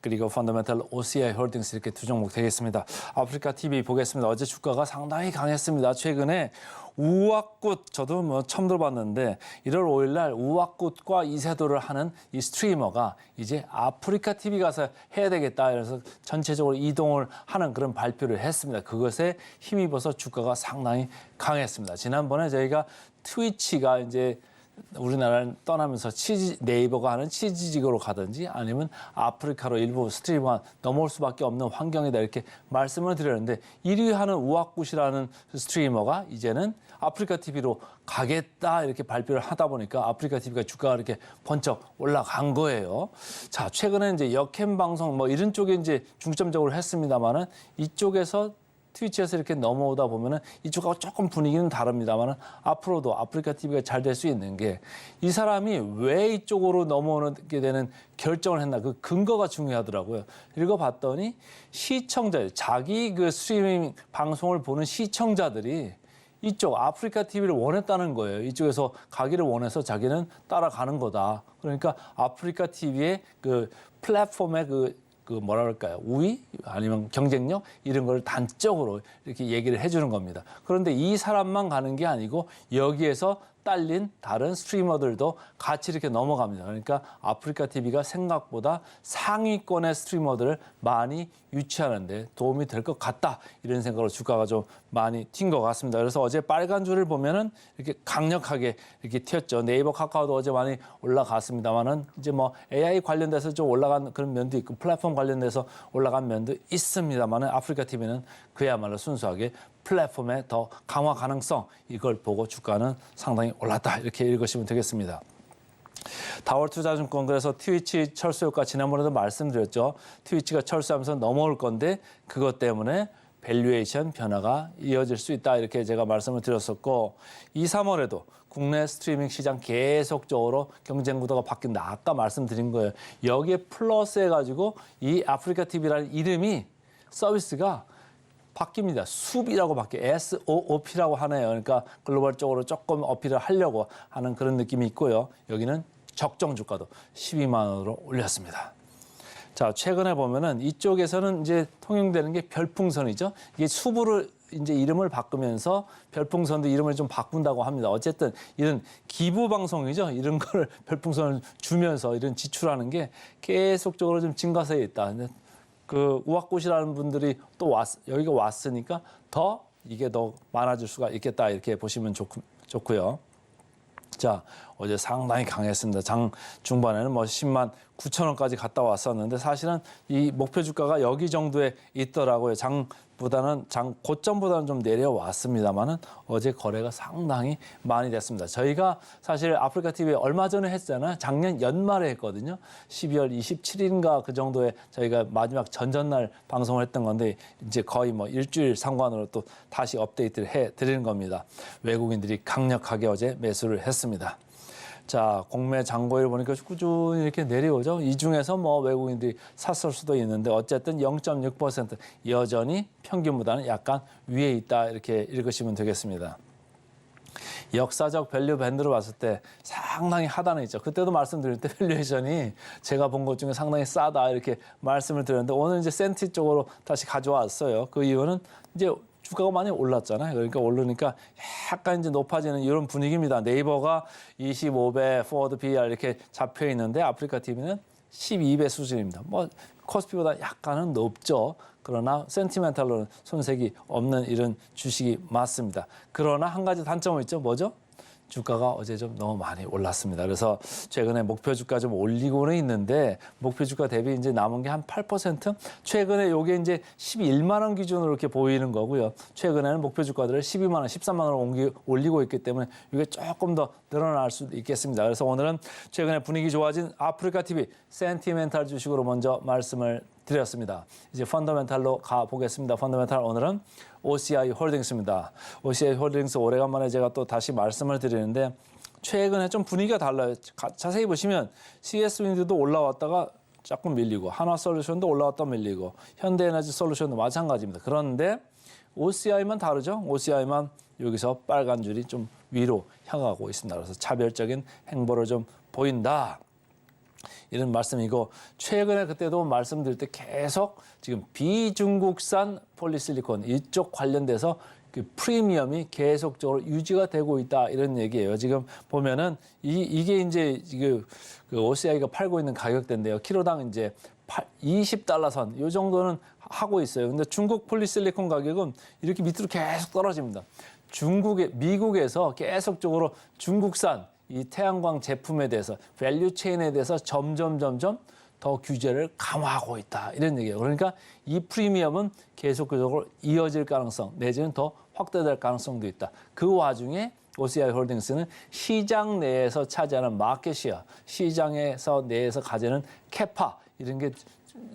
그리고 펀더멘털 OCI 홀딩스 이렇게 두 종목 되겠습니다. 아프리카 TV 보겠습니다. 어제 주가가 상당히 강했습니다. 최근에 우악꽃 저도 뭐 처음 들어봤는데 1월 5일 날 우악꽃과 이세돌을 하는 이 스트리머가 이제 아프리카 TV 가서 해야 되겠다. 그래서 전체적으로 이동을 하는 그런 발표를 했습니다. 그것에 힘입어서 주가가 상당히 강했습니다. 지난번에 저희가 트위치가 이제 우리나라를 떠나면서 네이버가 하는 치즈직으로 가든지 아니면 아프리카로 일부 스트리머가 넘어올 수밖에 없는 환경이다 이렇게 말씀을 드렸는데 1위 하는 우악굿이라는 스트리머가 이제는 아프리카 TV로 가겠다 이렇게 발표를 하다 보니까 아프리카 TV가 주가가 이렇게 번쩍 올라간 거예요. 자, 최근에 이제 역캠 방송 뭐 이런 쪽에 이제 중점적으로 했습니다만은 이쪽에서 트위치에서 이렇게 넘어오다 보면은 이쪽하고 조금 분위기는 다릅니다만은 앞으로도 아프리카 TV가 잘 될 수 있는 게 이 사람이 왜 이쪽으로 넘어오게 되는 결정을 했나 그 근거가 중요하더라고요. 읽어봤더니 시청자, 자기 그 스트리밍 방송을 보는 시청자들이 이쪽 아프리카 TV를 원했다는 거예요. 이쪽에서 가기를 원해서 자기는 따라가는 거다. 그러니까 아프리카 TV의 그 플랫폼의 그 그 뭐라 그럴까요? 우위 아니면 경쟁력 이런 걸 단적으로 이렇게 얘기를 해주는 겁니다. 그런데 이 사람만 가는 게 아니고 여기에서 딸린 다른 스트리머들도 같이 이렇게 넘어갑니다. 그러니까 아프리카 TV가 생각보다 상위권의 스트리머들을 많이 유치하는 데 도움이 될 것 같다. 이런 생각으로 주가가 좀 많이 튄 것 같습니다. 그래서 어제 빨간 줄을 보면은 이렇게 강력하게 이렇게 튀었죠. 네이버, 카카오도 어제 많이 올라갔습니다만은 이제 뭐 AI 관련돼서 좀 올라간 그런 면도 있고 플랫폼 관련돼서 올라간 면도 있습니다만은 아프리카 TV는 그야말로 순수하게 플랫폼의 더 강화 가능성 이걸 보고 주가는 상당히 올랐다 이렇게 읽으시면 되겠습니다. 다월 투자증권 그래서 트위치 철수 효과 지난번에도 말씀드렸죠. 트위치가 철수하면서 넘어올 건데 그것 때문에 밸류에이션 변화가 이어질 수 있다 이렇게 제가 말씀을 드렸었고 2, 3월에도 국내 스트리밍 시장 계속적으로 경쟁 구도가 바뀐다. 아까 말씀드린 거예요. 여기에 플러스 해가지고 이 아프리카 TV라는 이름이 서비스가 바뀝니다. 숲이라고 바뀌어요. SOOP라고 하네요. 그러니까 글로벌적으로 조금 어필을 하려고 하는 그런 느낌이 있고요. 여기는 적정 주가도 12만 원으로 올렸습니다. 자, 최근에 보면은 이쪽에서는 이제 통용되는 게 별풍선이죠. 이게 숲으로 이제 이름을 바꾸면서 별풍선도 이름을 좀 바꾼다고 합니다. 어쨌든 이런 기부 방송이죠. 이런 걸 별풍선을 주면서 이런 지출하는 게 계속적으로 좀 증가세에 있다. 그 우악꽃이라는 분들이 또 여기가 왔으니까 더 이게 더 많아질 수가 있겠다 이렇게 보시면 좋고요. 자, 어제 상당히 강했습니다. 장 중반에는 뭐 10만 9천 원까지 갔다 왔었는데 사실은 이 목표 주가가 여기 정도에 있더라고요. 장 고점보다는 좀 내려왔습니다만은 어제 거래가 상당히 많이 됐습니다. 저희가 사실 아프리카 TV에 얼마 전에 했잖아요. 작년 연말에 했거든요. 12월 27일인가 그 정도에 저희가 마지막 전전날 방송을 했던 건데 이제 거의 뭐 일주일 상관으로 또 다시 업데이트를 해 드리는 겁니다. 외국인들이 강력하게 어제 매수를 했습니다. 자, 공매 장고일 보니까 꾸준히 이렇게 내려오죠. 이 중에서 뭐 외국인들이 샀을 수도 있는데 어쨌든 0.6% 여전히 평균보다는 약간 위에 있다 이렇게 읽으시면 되겠습니다. 역사적 밸류 밴드로 봤을 때 상당히 하단에 있죠. 그때도 말씀드릴 때 밸류에이션이 제가 본 것 중에 상당히 싸다 이렇게 말씀을 드렸는데 오늘 이제 센티 쪽으로 다시 가져왔어요. 그 이유는 이제 주가가 많이 올랐잖아요. 그러니까 오르니까 약간 이제 높아지는 이런 분위기입니다. 네이버가 25배 포워드 PER 이렇게 잡혀 있는데 아프리카 TV는 12배 수준입니다. 뭐 코스피보다 약간은 높죠. 그러나 센티멘탈로는 손색이 없는 이런 주식이 맞습니다. 그러나 한 가지 단점은 있죠. 뭐죠? 주가가 어제 좀 너무 많이 올랐습니다. 그래서 최근에 목표 주가 좀 올리고는 있는데 목표 주가 대비 이제 남은 게 한 8%? 최근에 요게 이제 11만 원 기준으로 이렇게 보이는 거고요. 최근에는 목표 주가들을 12만 원, 13만 원을 올리고 있기 때문에 이게 조금 더 늘어날 수도 있겠습니다. 그래서 오늘은 최근에 분위기 좋아진 아프리카 TV 센티멘탈 주식으로 먼저 말씀을 드렸습니다. 이제 펀더멘탈로 가보겠습니다. 펀더멘탈 오늘은 OCI 홀딩스입니다. OCI 홀딩스 오래간만에 제가 또 다시 말씀을 드리는데 최근에 좀 분위기가 달라요. 자세히 보시면 CS윈드도 올라왔다가 조금 밀리고 한화솔루션도 올라왔다 밀리고 현대에너지 솔루션도 마찬가지입니다. 그런데 OCI만 다르죠. OCI만 여기서 빨간 줄이 좀 위로 향하고 있습니다. 그래서 차별적인 행보를 좀 보인다. 이런 말씀이고 최근에 그때도 말씀드릴 때 계속 지금 비중국산 폴리실리콘 이쪽 관련돼서 그 프리미엄이 계속적으로 유지가 되고 있다 이런 얘기예요. 지금 보면은 이게 이제 그 OCI가 팔고 있는 가격대인데요. 키로당 이제 20달러 선 이 정도는 하고 있어요. 근데 중국 폴리실리콘 가격은 이렇게 밑으로 계속 떨어집니다. 미국에서 계속적으로 중국산 이 태양광 제품에 대해서 밸류 체인에 대해서 점점 더 규제를 강화하고 있다 이런 얘기예요. 그러니까 이 프리미엄은 계속적으로 이어질 가능성 내지는 더 확대될 가능성도 있다. 그 와중에 OCI 홀딩스는 시장 내에서 차지하는 마켓시어, 시장에서 내에서 가지는 캐파 이런 게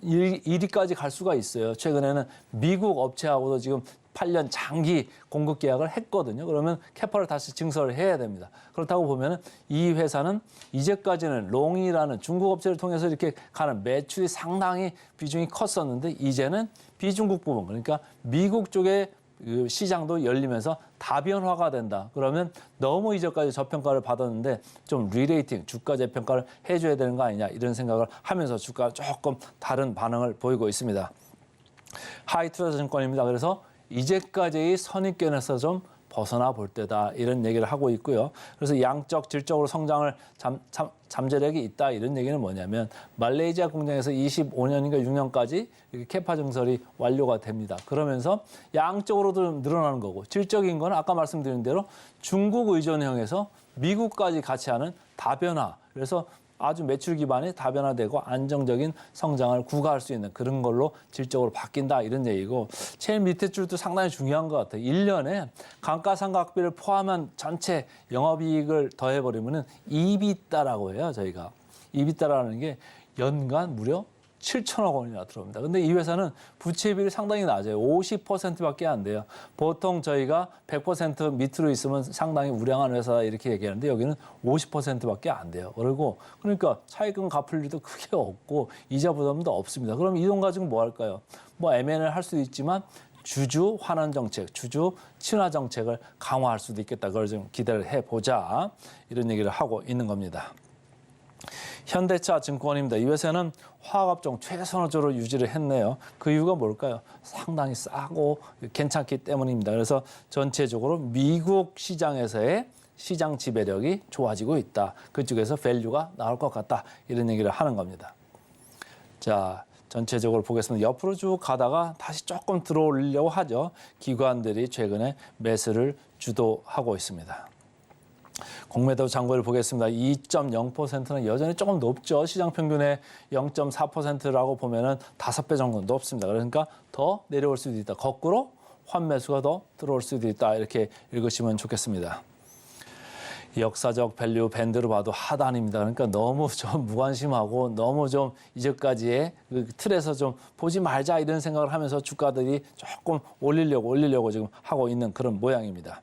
1위까지 갈 수가 있어요. 최근에는 미국 업체하고도 지금 8년 장기 공급 계약을 했거든요. 그러면 캐파를 다시 증설을 해야 됩니다. 그렇다고 보면은 이 회사는 이제까지는 롱이라는 중국 업체를 통해서 이렇게 가는 매출이 상당히 비중이 컸었는데 이제는 비중국 부분 그러니까 미국 쪽에 그 시장도 열리면서 다변화가 된다. 그러면 너무 이전까지 저평가를 받았는데 좀 리레이팅, 주가 재평가를 해줘야 되는 거 아니냐 이런 생각을 하면서 주가가 조금 다른 반응을 보이고 있습니다. 하이투자증권입니다. 그래서 이제까지의 선입견에서 좀 벗어나 볼 때다 이런 얘기를 하고 있고요. 그래서 양적, 질적으로 성장을 잠재력이 있다 이런 얘기는 뭐냐면 말레이시아 공장에서 25년인가 6년까지 캐파 증설이 완료가 됩니다. 그러면서 양적으로도 늘어나는 거고 질적인 건 아까 말씀드린 대로 중국 의존형에서 미국까지 같이 하는 다변화. 그래서 아주 매출 기반이 다변화되고 안정적인 성장을 구가할 수 있는 그런 걸로 질적으로 바뀐다 이런 얘기고 제일 밑에 줄도 상당히 중요한 것 같아요. 1년에 감가상각비를 포함한 전체 영업이익을 더해버리면 EBITDA라고 해요. 저희가. EBITDA라는 게 연간 무려 7천억 원이나 들어옵니다. 근데 이 회사는 부채비율이 상당히 낮아요. 50%밖에 안 돼요. 보통 저희가 100% 밑으로 있으면 상당히 우량한 회사 이렇게 얘기하는데 여기는 50%밖에 안 돼요. 그러니까 차입금 갚을 일도 크게 없고 이자 부담도 없습니다. 그럼 이 돈 가지고 뭐 할까요? 뭐 M&A를 할 수도 있지만 주주 환원 정책, 주주 친화 정책을 강화할 수도 있겠다. 그걸 좀 기대를 해보자. 이런 얘기를 하고 있는 겁니다. 현대차 증권입니다. 이 회사는 화학업종 최선호적으로 유지를 했네요. 그 이유가 뭘까요? 상당히 싸고 괜찮기 때문입니다. 그래서 전체적으로 미국 시장에서의 시장 지배력이 좋아지고 있다. 그쪽에서 밸류가 나올 것 같다. 이런 얘기를 하는 겁니다. 자, 전체적으로 보겠습니다. 옆으로 쭉 가다가 다시 조금 들어올리려고 하죠. 기관들이 최근에 매수를 주도하고 있습니다. 공매도 잔고를 보겠습니다. 2.0%는 여전히 조금 높죠. 시장 평균의 0.4%라고 보면은 5배 정도 높습니다. 그러니까 더 내려올 수도 있다. 거꾸로 환매수가 더 들어올 수도 있다. 이렇게 읽으시면 좋겠습니다. 역사적 밸류 밴드로 봐도 하단입니다. 그러니까 너무 좀 무관심하고 너무 좀 이제까지의 그 틀에서 좀 보지 말자 이런 생각을 하면서 주가들이 조금 올리려고 지금 하고 있는 그런 모양입니다.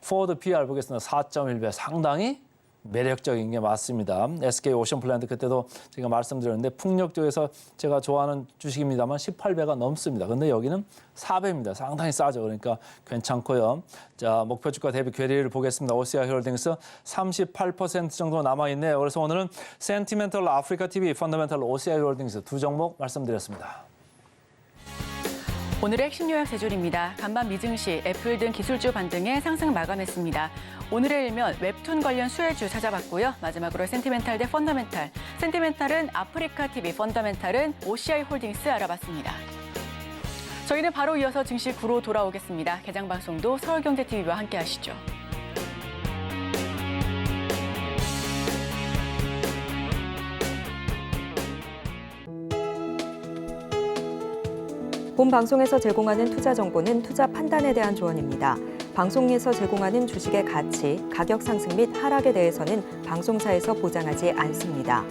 포워드 PR 보겠습니다. 4.1배 상당히 매력적인 게 맞습니다. SK 오션플랜트 그때도 제가 말씀드렸는데 풍력 쪽에서 제가 좋아하는 주식입니다만 18배가 넘습니다. 근데 여기는 4배입니다. 상당히 싸죠. 그러니까 괜찮고요. 자, 목표 주가 대비 괴리를 보겠습니다. OCI 홀딩스 38% 정도 남아있네요. 그래서 오늘은 센티멘털 아프리카 TV, 펀더멘털 OCI 홀딩스 두 종목 말씀드렸습니다. 오늘의 핵심 요약 세 줄입니다. 간밤 미증시, 애플 등 기술주 반등에 상승 마감했습니다. 오늘의 일면 웹툰 관련 수혜주 찾아봤고요. 마지막으로 센티멘탈 대 펀더멘탈. 센티멘탈은 아프리카 TV, 펀더멘탈은 OCI 홀딩스 알아봤습니다. 저희는 바로 이어서 증시 9로 돌아오겠습니다. 개장 방송도 서울경제TV와 함께 하시죠. 본 방송에서 제공하는 투자 정보는 투자 판단에 대한 조언입니다. 방송에서 제공하는 주식의 가치, 가격 상승 및 하락에 대해서는 방송사에서 보장하지 않습니다.